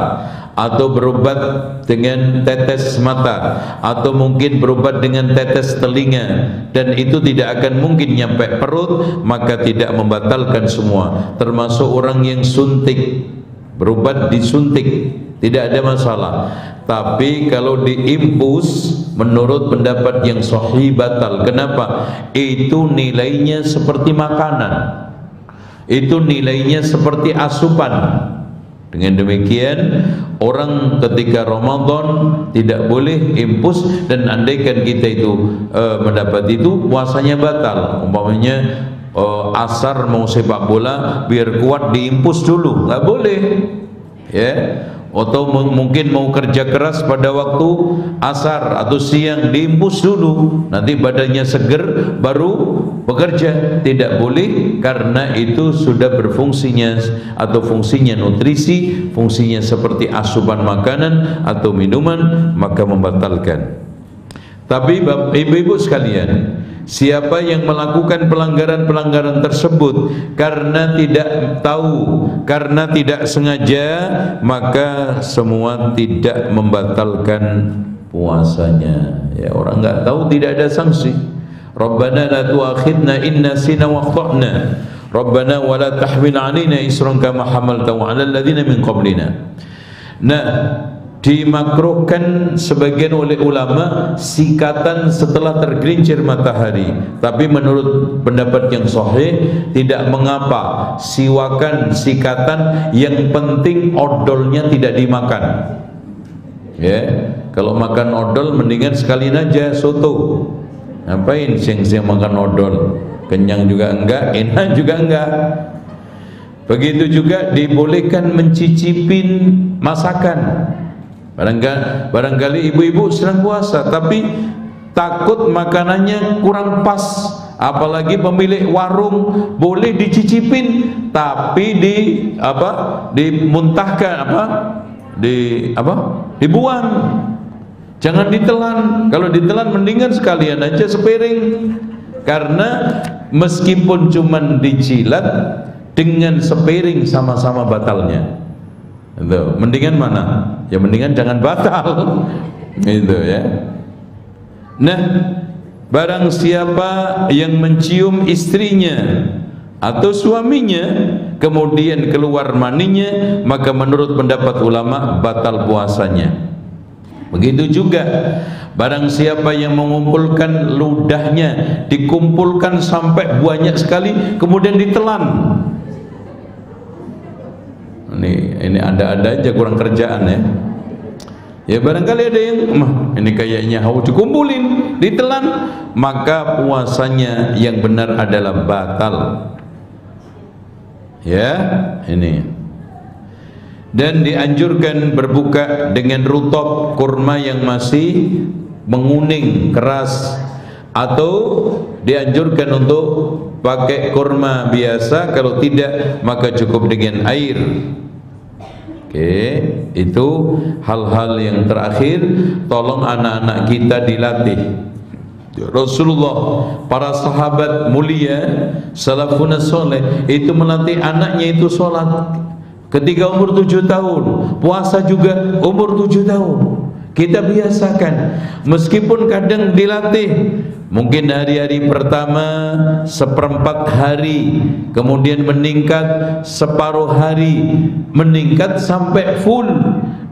atau berobat dengan tetes mata, atau mungkin berobat dengan tetes telinga, dan itu tidak akan mungkin nyampe perut, maka tidak membatalkan semua. Termasuk orang yang suntik, berobat disuntik, tidak ada masalah. Tapi kalau diimpus, menurut pendapat yang sahih batal. Kenapa? Itu nilainya seperti makanan, itu nilainya seperti asupan. Dengan demikian, orang ketika Ramadan tidak boleh impus, dan andaikan kita itu mendapat itu, puasanya batal. Umpamanya asar mau sepak bola, biar kuat diimpus dulu, nggak boleh, ya. Atau mungkin mau kerja keras pada waktu asar atau siang, diimpus dulu, nanti badannya seger baru bekerja. Tidak boleh, karena itu sudah berfungsinya atau fungsinya nutrisi, fungsinya seperti asupan makanan atau minuman, maka membatalkan. Tapi ibu-ibu sekalian, siapa yang melakukan pelanggaran-pelanggaran tersebut karena tidak tahu, karena tidak sengaja, maka semua tidak membatalkan puasanya. Ya, orang nggak tahu tidak ada sanksi. Rabbana la tu'akhidna in nasina wa akhtana. Rabbana wa la tahmil 'alaina isran kama hamaltahu 'alal ladzina min qablina. Nah, dimakruhkan sebagian oleh ulama sikatan setelah tergelincir matahari, tapi menurut pendapat yang sahih tidak mengapa siwakan, sikatan, yang penting odolnya tidak dimakan. Ya, kalau makan odol mendingan sekalian aja soto. Ngapain siang-siang makan odol? Kenyang juga enggak, enak juga enggak. Begitu juga dibolehkan mencicipin masakan. Barangkali ibu-ibu sedang puasa tapi takut makanannya kurang pas, apalagi pemilik warung, boleh dicicipin tapi dimuntahkan, dibuang, jangan ditelan. Kalau ditelan mendingan sekalian aja sepiring, karena meskipun cuman dijilat, dengan sepiring sama-sama batalnya. Itu mendingan mana? Ya mendingan jangan batal. Itu ya. Nah, barang siapa yang mencium istrinya atau suaminya kemudian keluar maninya, maka menurut pendapat ulama batal puasanya. Begitu juga barang siapa yang mengumpulkan ludahnya, dikumpulkan sampai banyak sekali kemudian ditelan. Ini ada aja kurang kerjaan ya. Ya barangkali ada yang ini kayaknya haus, dikumpulin, ditelan, maka puasanya yang benar adalah batal. Ya, ini. Dan dianjurkan berbuka dengan rutab, kurma yang masih menguning keras, atau dianjurkan untuk pakai kurma biasa, kalau tidak maka cukup dengan air. Oke, itu hal-hal yang terakhir. Tolong anak-anak kita dilatih. Rasulullah, para sahabat mulia, salafun saleh itu melatih anaknya itu sholat. Ketika umur 7 tahun, puasa juga umur 7 tahun. Kita biasakan, meskipun kadang dilatih, mungkin hari-hari pertama seperempat hari, kemudian meningkat separuh hari, meningkat sampai full.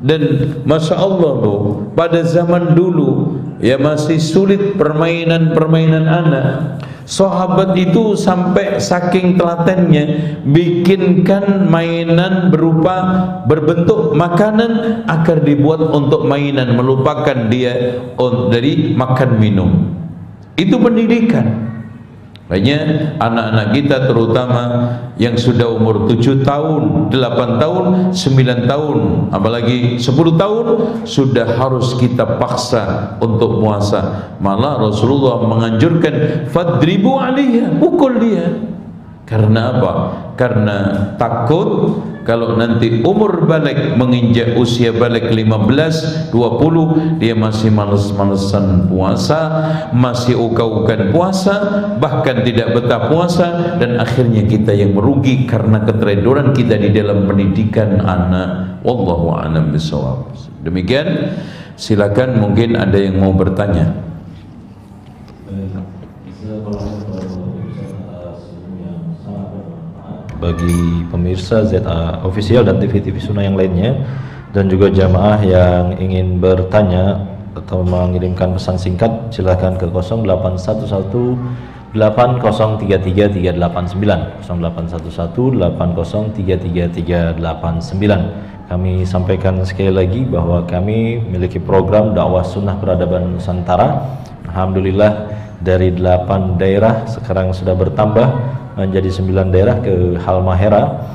Dan Masya Allah loh, pada zaman dulu ya masih sulit permainan-permainan anak. Sahabat itu sampai saking telatennya bikinkan mainan berupa berbentuk makanan agar dibuat untuk mainan, melupakan dia dari makan minum. Itu pendidikan. Makanya anak-anak kita terutama yang sudah umur 7 tahun, 8 tahun, 9 tahun, apalagi 10 tahun sudah harus kita paksa untuk puasa. Malah Rasulullah menganjurkan fadribu alaiha, pukul dia. Karena apa? Karena takut kalau nanti umur balik, menginjak usia balik 15, 20, dia masih males-malesan puasa, masih ugal-ugalan puasa, bahkan tidak betah puasa, dan akhirnya kita yang merugi karena keteledoran kita di dalam pendidikan anak. Wallahu a'lam bishawab. Demikian, silakan mungkin ada yang mau bertanya. Bagi pemirsa ZA Official dan TV-TV Sunnah yang lainnya, dan juga jamaah yang ingin bertanya atau mengirimkan pesan singkat, silahkan ke 0811 8033 389 0811 8033 389. Kami sampaikan sekali lagi bahwa kami memiliki program dakwah sunnah peradaban Nusantara. Alhamdulillah dari 8 daerah sekarang sudah bertambah menjadi 9 daerah ke Halmahera.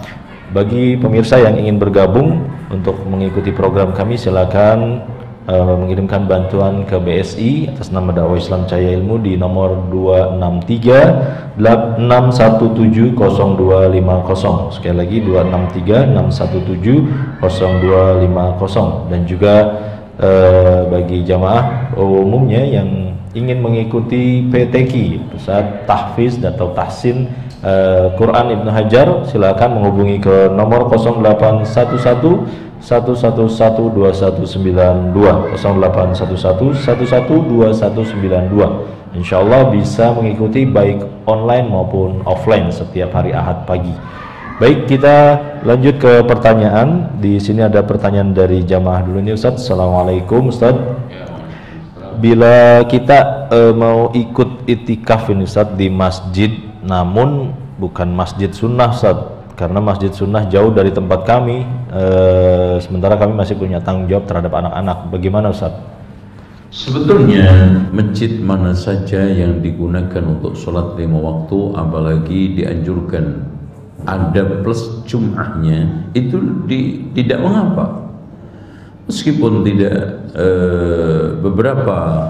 Bagi pemirsa yang ingin bergabung untuk mengikuti program kami, silakan mengirimkan bantuan ke BSI atas nama Dakwah Islam Cahaya Ilmu di nomor 263 617 0250. Sekali lagi 263 617 0250. Dan juga bagi jamaah umumnya yang ingin mengikuti PTQ, Pusat Tahfiz atau Tahsin Quran Ibnu Hajar, silakan menghubungi ke nomor 0811 111 2192 0811 112192. Insyaallah bisa mengikuti baik online maupun offline setiap hari Ahad pagi. Baik, kita lanjut ke pertanyaan. Di sini ada pertanyaan dari jamaah dulu nih Ustaz. Assalamualaikum Ustaz. Bila kita mau ikut itikaf ini Ustaz di masjid, namun bukan masjid sunnah Ustaz, karena masjid sunnah jauh dari tempat kami, sementara kami masih punya tanggung jawab terhadap anak-anak, bagaimana Ustaz? Sebetulnya masjid mana saja yang digunakan untuk sholat 5 waktu, apalagi dianjurkan ada plus Jum'ahnya, itu tidak mengapa. Meskipun tidak beberapa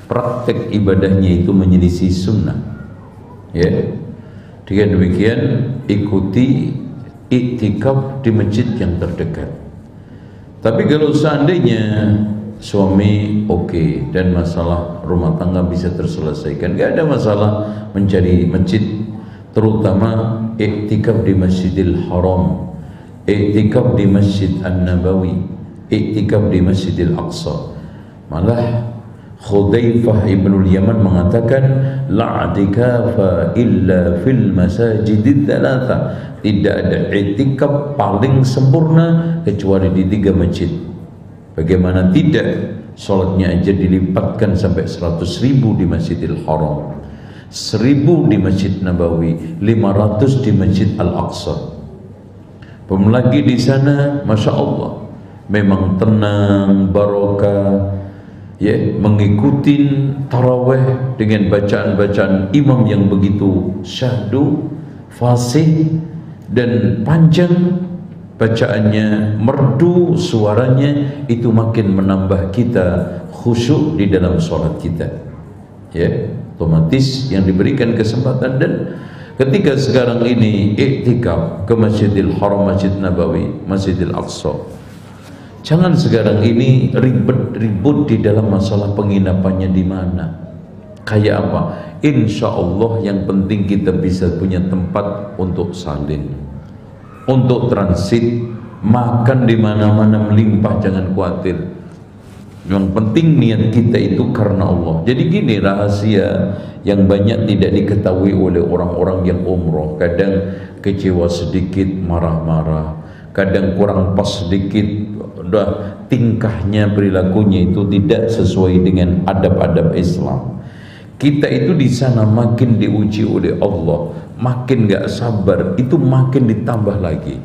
praktek ibadahnya itu menyelisih sunnah, ya. Dengan demikian ikuti iktikaf di masjid yang terdekat. Tapi kalau seandainya suami oke dan masalah rumah tangga bisa terselesaikan, gak ada masalah mencari masjid, terutama iktikaf di Masjidil Haram, iktikaf di Masjid An-Nabawi, iktikaf di Masjidil Aqsa. Malah Khudzaifah ibnul Yaman mengatakan la i'tikafa illa fil masajidid thalatha, tidak ada i'tikaf paling sempurna kecuali di 3 masjid. Bagaimana tidak, sholatnya aja dilipatkan sampai 100.000 di Masjidil Haram, 1.000 di Masjid Nabawi, 500 di Masjid Al-Aqsa. Belum lagi di sana, Masya Allah, memang tenang, barokah, ya, mengikuti taraweh dengan bacaan-bacaan imam yang begitu syahdu, fasih dan panjang, bacaannya merdu, suaranya itu makin menambah kita khusyuk di dalam sholat kita, ya. Otomatis yang diberikan kesempatan. Dan ketika sekarang ini iktikaf ke Masjidil Haram, Masjid Nabawi, Masjidil Aqsa, jangan sekarang ini ribut-ribut di dalam masalah penginapannya di mana, kayak apa. Insya Allah yang penting kita bisa punya tempat untuk salin. untuk transit, makan di mana-mana melimpah, jangan khawatir. Yang penting niat kita itu karena Allah. Jadi gini rahasia yang banyak tidak diketahui oleh orang-orang yang umroh. Kadang kecewa sedikit, marah-marah. Kadang kurang pas sedikit, udah tingkahnya, perilakunya itu tidak sesuai dengan adab-adab Islam. Kita itu di sana makin diuji oleh Allah, makin gak sabar, itu makin ditambah lagi.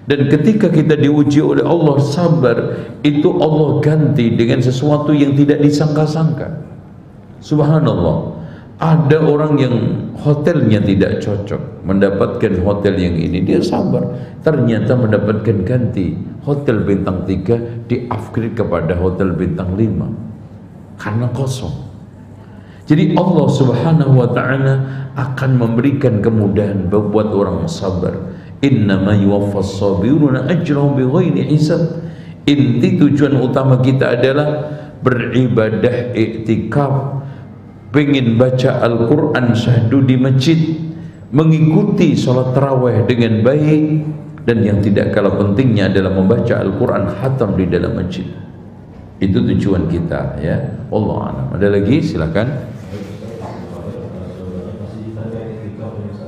Dan ketika kita diuji oleh Allah sabar, itu Allah ganti dengan sesuatu yang tidak disangka-sangka. Subhanallah, ada orang yang hotelnya tidak cocok, mendapatkan hotel yang ini, dia sabar, ternyata mendapatkan ganti hotel bintang 3 di-upgrade kepada hotel bintang 5 karena kosong. Jadi Allah Subhanahu wa ta'ala akan memberikan kemudahan buat orang sabar. Innama yuwaffas sabiruna ajrahum bighairi hisab. Inti tujuan utama kita adalah beribadah, iktikaf, pengen baca Al-Quran syahdu di masjid, mengikuti sholat tarawih dengan baik, dan yang tidak kalah pentingnya adalah membaca Al-Quran khatam di dalam masjid. Itu tujuan kita, ya. Allah a'lam. Ada lagi? Silakan.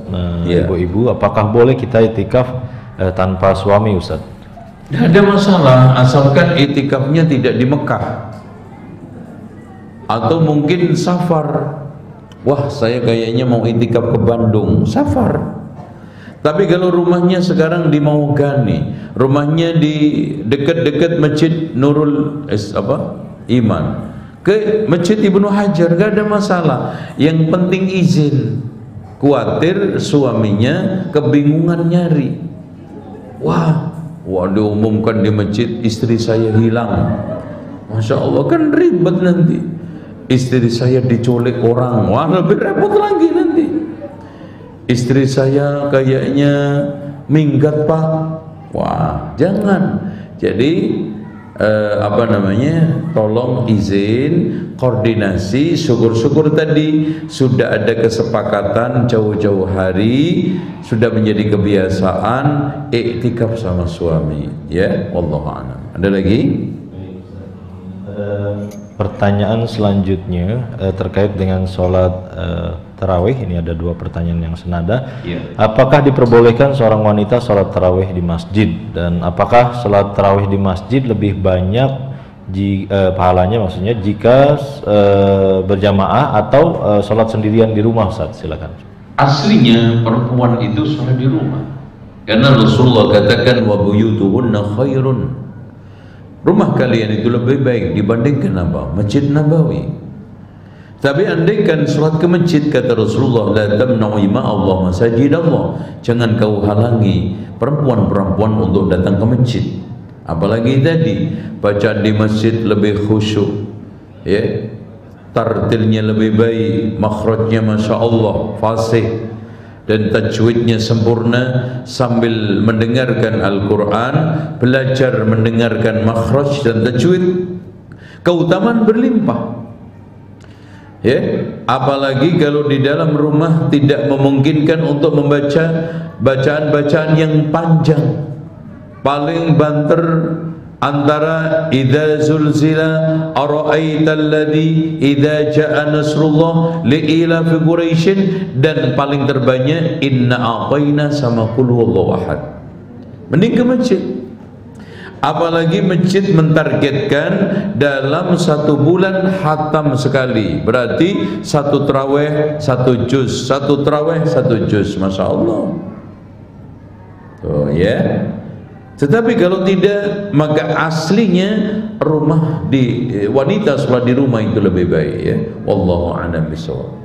Nah, ibu-ibu, apakah boleh kita itikaf tanpa suami, Ustaz? Tidak ada masalah, asalkan itikafnya tidak di Mekah. Atau mungkin safar. Wah, saya kayaknya mau itikaf ke Bandung, safar. Tapi kalau rumahnya sekarang di Maugani, rumahnya di dekat-dekat Masjid Nurul Iman, ke Masjid Ibnu Hajar, gak ada masalah. Yang penting izin. Khawatir suaminya kebingungan nyari. Wah, diumumkan di masjid istri saya hilang. Masya Allah, kan ribet nanti. Istri saya diculik orang, wah lebih repot lagi nanti. Istri saya kayaknya minggat Pak, wah jangan. Jadi tolong izin, koordinasi. Syukur-syukur tadi sudah ada kesepakatan jauh-jauh hari, sudah menjadi kebiasaan iktikaf sama suami, ya. Wallahu a'lam. Ada lagi? Pertanyaan selanjutnya terkait dengan sholat tarawih. Ini ada dua pertanyaan yang senada. Apakah diperbolehkan seorang wanita sholat tarawih di masjid, dan apakah sholat tarawih di masjid lebih banyak pahalanya, maksudnya jika berjamaah atau sholat sendirian di rumah, Ustaz? Silakan. Aslinya perempuan itu sholat di rumah, karena Rasulullah katakan wa buyutuhunna khairun. Rumah kalian itu lebih baik dibandingkan apa? Masjid Nabawi. Tapi andaikan sholat ke masjid, kata Rasulullah, la tamna'u ima Allah masajid Allah, jangan kau halangi perempuan-perempuan untuk datang ke masjid. Apalagi tadi bacaan di masjid lebih khusyuk, ya, tartilnya lebih baik, makhrajnya masya Allah fasih, dan tajwidnya sempurna, sambil mendengarkan Al-Quran, belajar mendengarkan makhraj dan tajwid, keutamaan berlimpah, ya. Apalagi kalau di dalam rumah tidak memungkinkan untuk membaca bacaan-bacaan yang panjang, paling banter antara idza zulzila ara'aital ladzi idza jaa nasrullah liila fi quraisy, dan paling terbanyak inna a'tayna sama qul huwallahu ahad. Mending ke masjid. Apalagi masjid mentargetkan dalam 1 bulan khatam sekali, berarti 1 tarawih 1 juz, 1 tarawih 1 juz, masya Allah. Tuh, ya. Tetapi kalau tidak, maka aslinya rumah di wanita sholat di rumah itu lebih baik, ya. Wallahu a'lam bishawab.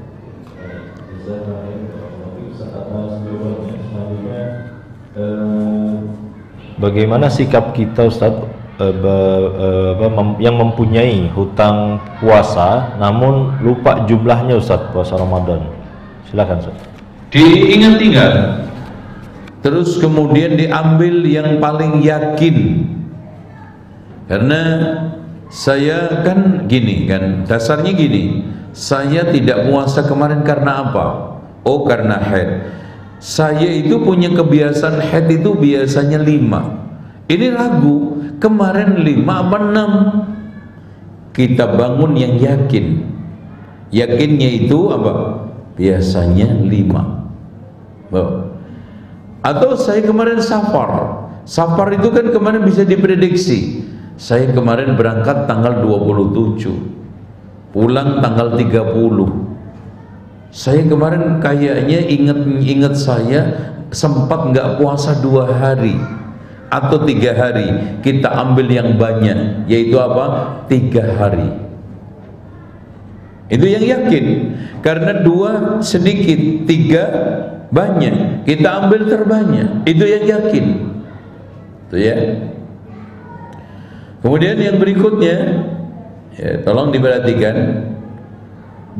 Bagaimana sikap kita, Ustaz, yang mempunyai hutang puasa namun lupa jumlahnya, Ustaz, puasa Ramadan? Silakan, Ustaz. Diingat-ingat, terus kemudian diambil yang paling yakin. Karena saya kan gini kan, dasarnya gini, saya tidak puasa kemarin karena apa? Oh, karena haid. Saya itu punya kebiasaan haid itu biasanya 5. Ini ragu, kemarin 5 apa 6. Kita bangun yang yakin. Yakinnya itu apa? Biasanya 5. Atau saya kemarin safar. Safar itu kan kemarin bisa diprediksi. Saya kemarin berangkat tanggal 27, pulang tanggal 30. Saya kemarin kayaknya ingat saya sempat nggak puasa 2 hari atau 3 hari. Kita ambil yang banyak, yaitu apa? 3 hari. Itu yang yakin. Karena 2 sedikit, 3 banyak. Kita ambil terbanyak. Itu yang yakin. Itu ya. Kemudian yang berikutnya, ya, tolong diperhatikan.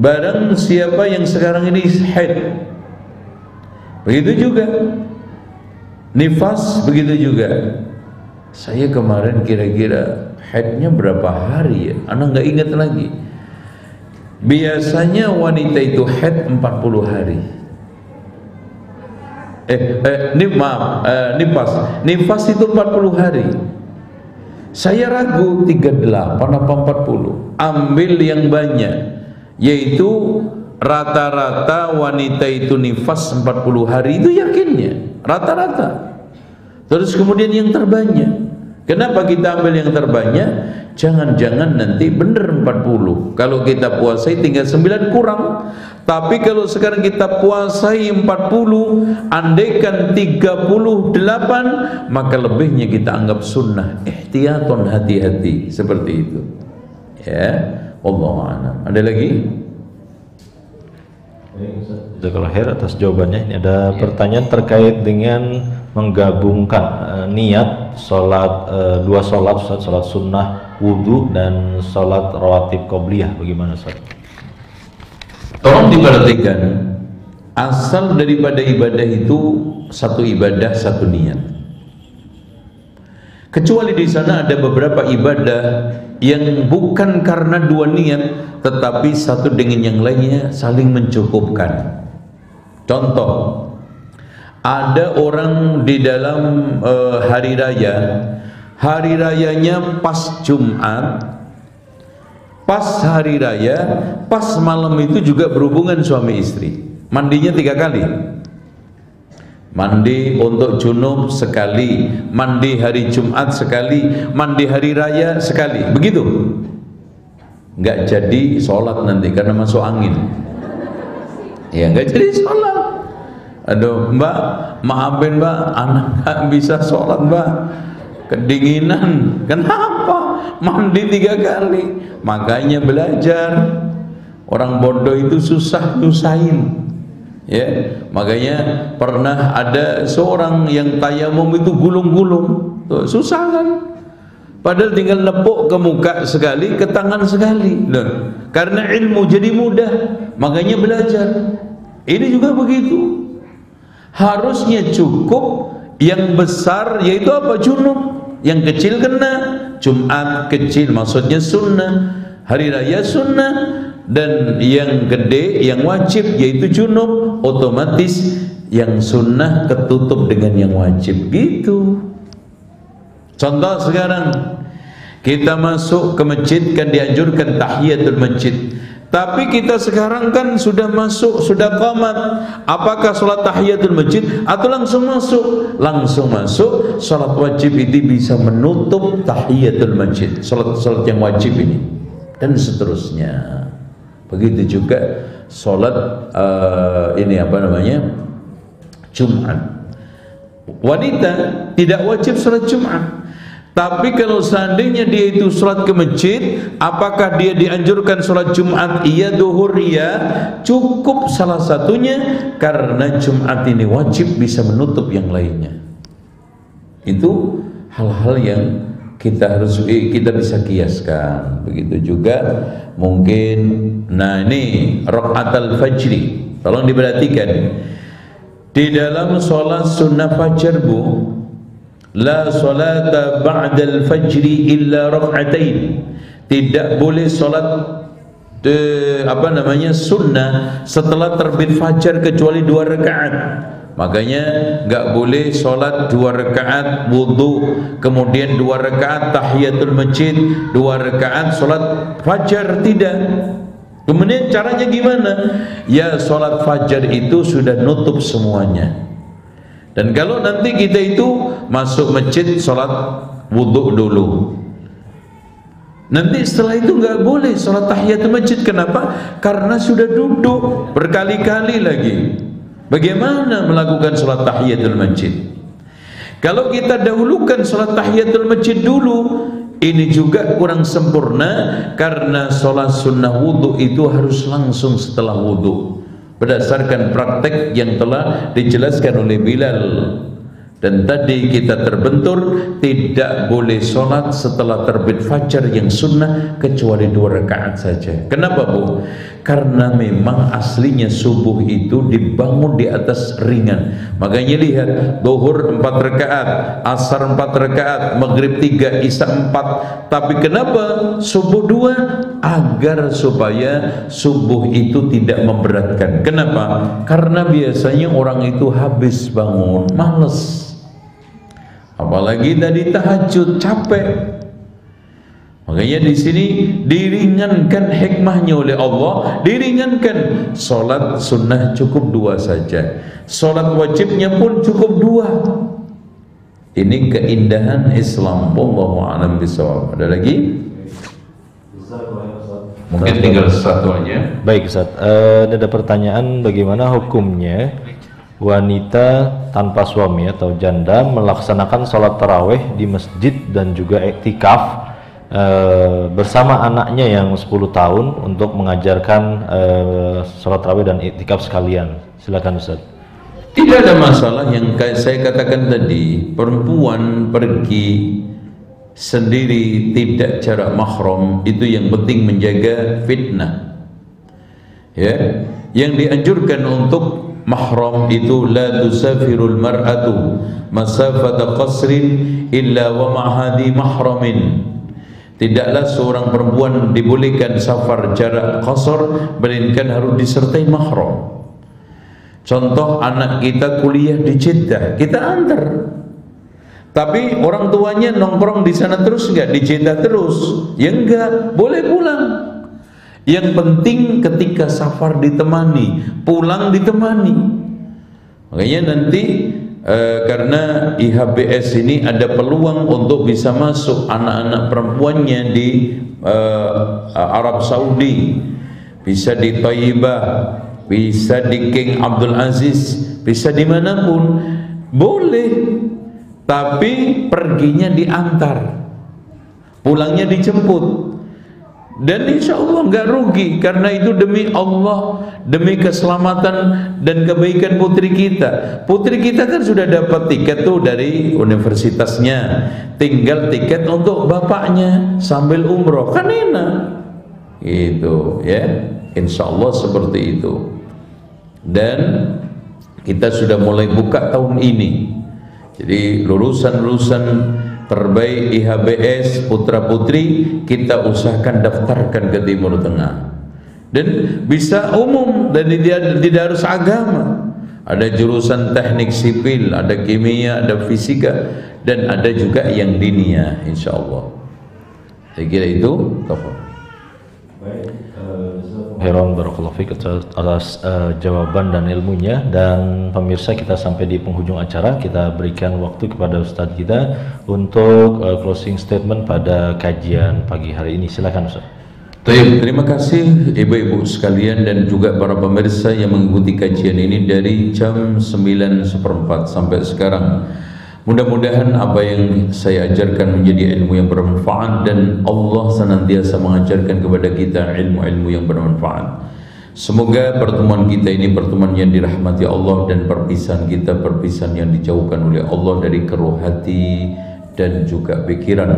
Barang siapa yang sekarang ini haid, begitu juga nifas, begitu juga. Saya kemarin kira-kira haidnya berapa hari ya? Anak nggak ingat lagi. Biasanya wanita itu haid 40 hari. Nifas itu 40 hari. Saya ragu 38 apa 40. Ambil yang banyak, yaitu rata-rata wanita itu nifas 40 hari, itu yakinnya rata-rata. Terus kemudian yang terbanyak. Kenapa kita ambil yang terbanyak? Jangan-jangan nanti benar 40. Kalau kita puasai tinggal 9 kurang. Tapi kalau sekarang kita puasai 40, andaikan 38, maka lebihnya kita anggap sunnah. Ihtiyaton, hati-hati, seperti itu. Ya, Allahu a'lam. Ada lagi? Jazakallahu khair atas jawabannya. Ini ada pertanyaan terkait dengan menggabungkan niat sholat, 2 sholat, sholat sunnah wudhu dan sholat rawatib qobliyah. Bagaimana Ustaz? Tolong diperhatikan, asal daripada ibadah itu satu ibadah, satu niat. Kecuali di sana ada beberapa ibadah yang bukan karena 2 niat, tetapi satu dengan yang lainnya saling mencukupkan. Contoh, ada orang di dalam hari raya, hari rayanya pas Jumat, pas hari raya, pas malam itu juga berhubungan suami istri. Mandinya 3 kali. Mandi untuk junub sekali, mandi hari Jumat sekali, mandi hari raya sekali. Begitu. Nggak jadi sholat nanti karena masuk angin. Ya nggak jadi sholat. Aduh mbak, maafin mbak, anak nggak bisa sholat mbak, kedinginan. Kenapa? Mandi 3 kali. Makanya belajar. Orang bodoh itu susah nyusahin. Ya, makanya pernah ada seorang yang tayamum itu gulung-gulung, susah kan? Padahal tinggal nepuk ke muka sekali, ke tangan sekali. Nah, karena ilmu jadi mudah, makanya belajar. Ini juga begitu. Harusnya cukup yang besar, yaitu apa? Junub. Yang kecil kena. Jumat kecil maksudnya sunnah, hari raya sunnah. Dan yang gede, yang wajib, yaitu junub, otomatis yang sunnah ketutup dengan yang wajib. Gitu. Contoh sekarang kita masuk ke masjid kan dianjurkan tahiyatul masjid. Tapi kita sekarang kan sudah masuk, sudah qamat. Apakah sholat tahiyatul masjid atau langsung masuk? Langsung masuk. Sholat wajib itu bisa menutup tahiyatul masjid, sholat yang wajib ini, dan seterusnya. Begitu juga sholat ini apa namanya, Jumat. Wanita tidak wajib sholat Jumat. Tapi kalau seandainya dia itu sholat ke masjid, apakah dia dianjurkan sholat Jumat? Iya, duhur iya. Cukup salah satunya, karena Jumat ini wajib bisa menutup yang lainnya. Itu hal-hal yang kita bisa kiaskan. Begitu juga mungkin, nah ini rakaat al-fajri, tolong diperhatikan. Di dalam sholat sunnah fajar bu, la sholata ba'dal fajri illa rak'atain. Tidak boleh sholat sunnah setelah terbit fajar kecuali 2 rakaat. Makanya nggak boleh sholat 2 rakaat wudu, kemudian 2 rakaat tahiyatul masjid, 2 rakaat sholat fajar, tidak. Kemudian caranya gimana? Ya sholat fajar itu sudah nutup semuanya. Dan kalau nanti kita itu masuk masjid sholat wudu dulu, nanti setelah itu nggak boleh sholat tahiyatul masjid. Kenapa? Karena sudah duduk berkali-kali lagi. Bagaimana melakukan sholat tahiyatul masjid? Kalau kita dahulukan sholat tahiyatul masjid dulu, ini juga kurang sempurna, karena sholat sunnah wudu itu harus langsung setelah wudu, berdasarkan praktek yang telah dijelaskan oleh Bilal. Dan tadi kita terbentur tidak boleh sholat setelah terbit fajar yang sunnah kecuali 2 rakaat saja. Kenapa, Bu? Karena memang aslinya subuh itu dibangun di atas ringan. Makanya lihat, zuhur 4 rakaat, asar 4 rakaat, maghrib 3, isya 4. Tapi kenapa subuh 2? Agar supaya subuh itu tidak memberatkan. Kenapa? Karena biasanya orang itu habis bangun males, apalagi tadi tahajud capek. Makanya di sini diringankan, hikmahnya oleh Allah diringankan. Sholat sunnah cukup 2 saja, sholat wajibnya pun cukup 2. Ini keindahan Islam. Wallahu a'lam bishawab. Ada lagi? Mungkin tinggal satu aja. Baik Ustaz, ada pertanyaan, bagaimana hukumnya wanita tanpa suami atau janda melaksanakan sholat taraweh di masjid dan juga iktikaf bersama anaknya yang 10 tahun untuk mengajarkan sholat taraweh dan iktikaf sekalian. Silakan Ustaz. Tidak ada masalah. Yang saya katakan tadi, perempuan pergi sendiri tidak jarak mahram, itu yang penting menjaga fitnah. Ya, yang dianjurkan untuk mahram itu la tusafirul mar'atu masafata qasrin illa wa ma'hadi mahramin. Tidaklah seorang perempuan dibolehkan safar jarak qasar melainkan harus disertai mahram. Contoh, anak kita kuliah di Jeddah, kita antar. Tapi orang tuanya nongkrong di sana terus enggak, di Jeddah terus? Ya enggak, boleh pulang. Yang penting ketika safar ditemani, pulang ditemani. Makanya nanti karena IHBS ini ada peluang untuk bisa masuk anak-anak perempuannya di Arab Saudi, bisa di Thayyibah, bisa di King Abdul Aziz, bisa dimanapun boleh. Tapi perginya diantar, pulangnya dijemput, dan insya Allah nggak rugi, karena itu demi Allah, demi keselamatan dan kebaikan putri kita. Putri kita kan sudah dapat tiket tuh dari universitasnya, tinggal tiket untuk bapaknya sambil umroh, kan enak itu ya. Insya Allah seperti itu. Dan kita sudah mulai buka tahun ini. Jadi lulusan-lulusan terbaik IHBS putra-putri kita usahakan daftarkan ke Timur Tengah. Dan bisa umum dan tidak harus agama. Ada jurusan teknik sipil, ada kimia, ada fisika, dan ada juga yang diniyah, insya Allah. Saya kira itu. Heron barakallahu fiik atas jawaban dan ilmunya. Dan pemirsa, kita sampai di penghujung acara. Kita berikan waktu kepada Ustadz kita untuk closing statement pada kajian pagi hari ini. Silakan Ustadz. Terima kasih ibu-ibu sekalian dan juga para pemirsa yang mengikuti kajian ini dari jam 9:15 sampai sekarang. Mudah-mudahan apa yang saya ajarkan menjadi ilmu yang bermanfaat, dan Allah senantiasa mengajarkan kepada kita ilmu-ilmu yang bermanfaat. Semoga pertemuan kita ini pertemuan yang dirahmati Allah, dan perpisahan kita perpisahan yang dijauhkan oleh Allah dari keruh hati dan juga pikiran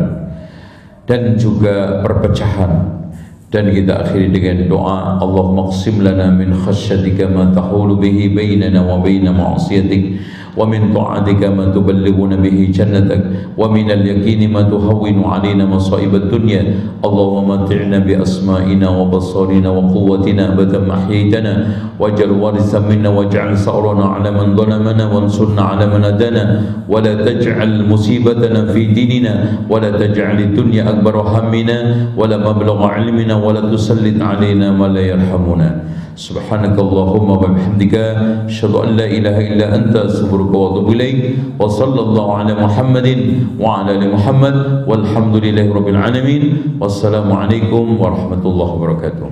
dan juga perpecahan. Dan kita akhiri dengan doa, Allahumma qsim lana min khasyatika ma tahulu bihi bainana wa baina ma'asiyatik, ومن طاعتك ما تبلغنا به جنتك ومن اليقين ما تهون علينا مصائب الدنيا اللهم متعنا بأسمائنا وبصارنا وقوتنا أبدا ما أحييتنا واجعل وارثا منا واجعل ثأرنا على من ظلمنا وانصرنا على من عادانا ولا تجعل مصيبتنا في ديننا ولا تجعل الدنيا أكبر همنا ولا مبلغ علمنا ولا تسلط علينا ما لا يرحمنا سبحانك اللهم وبحمدك أشهد أن لا إله إلا أنت أستغفرك وأتوب إليك وصلى الله على محمد وعلى آل محمد والحمد لله رب العالمين والسلام عليكم ورحمة الله وبركاته.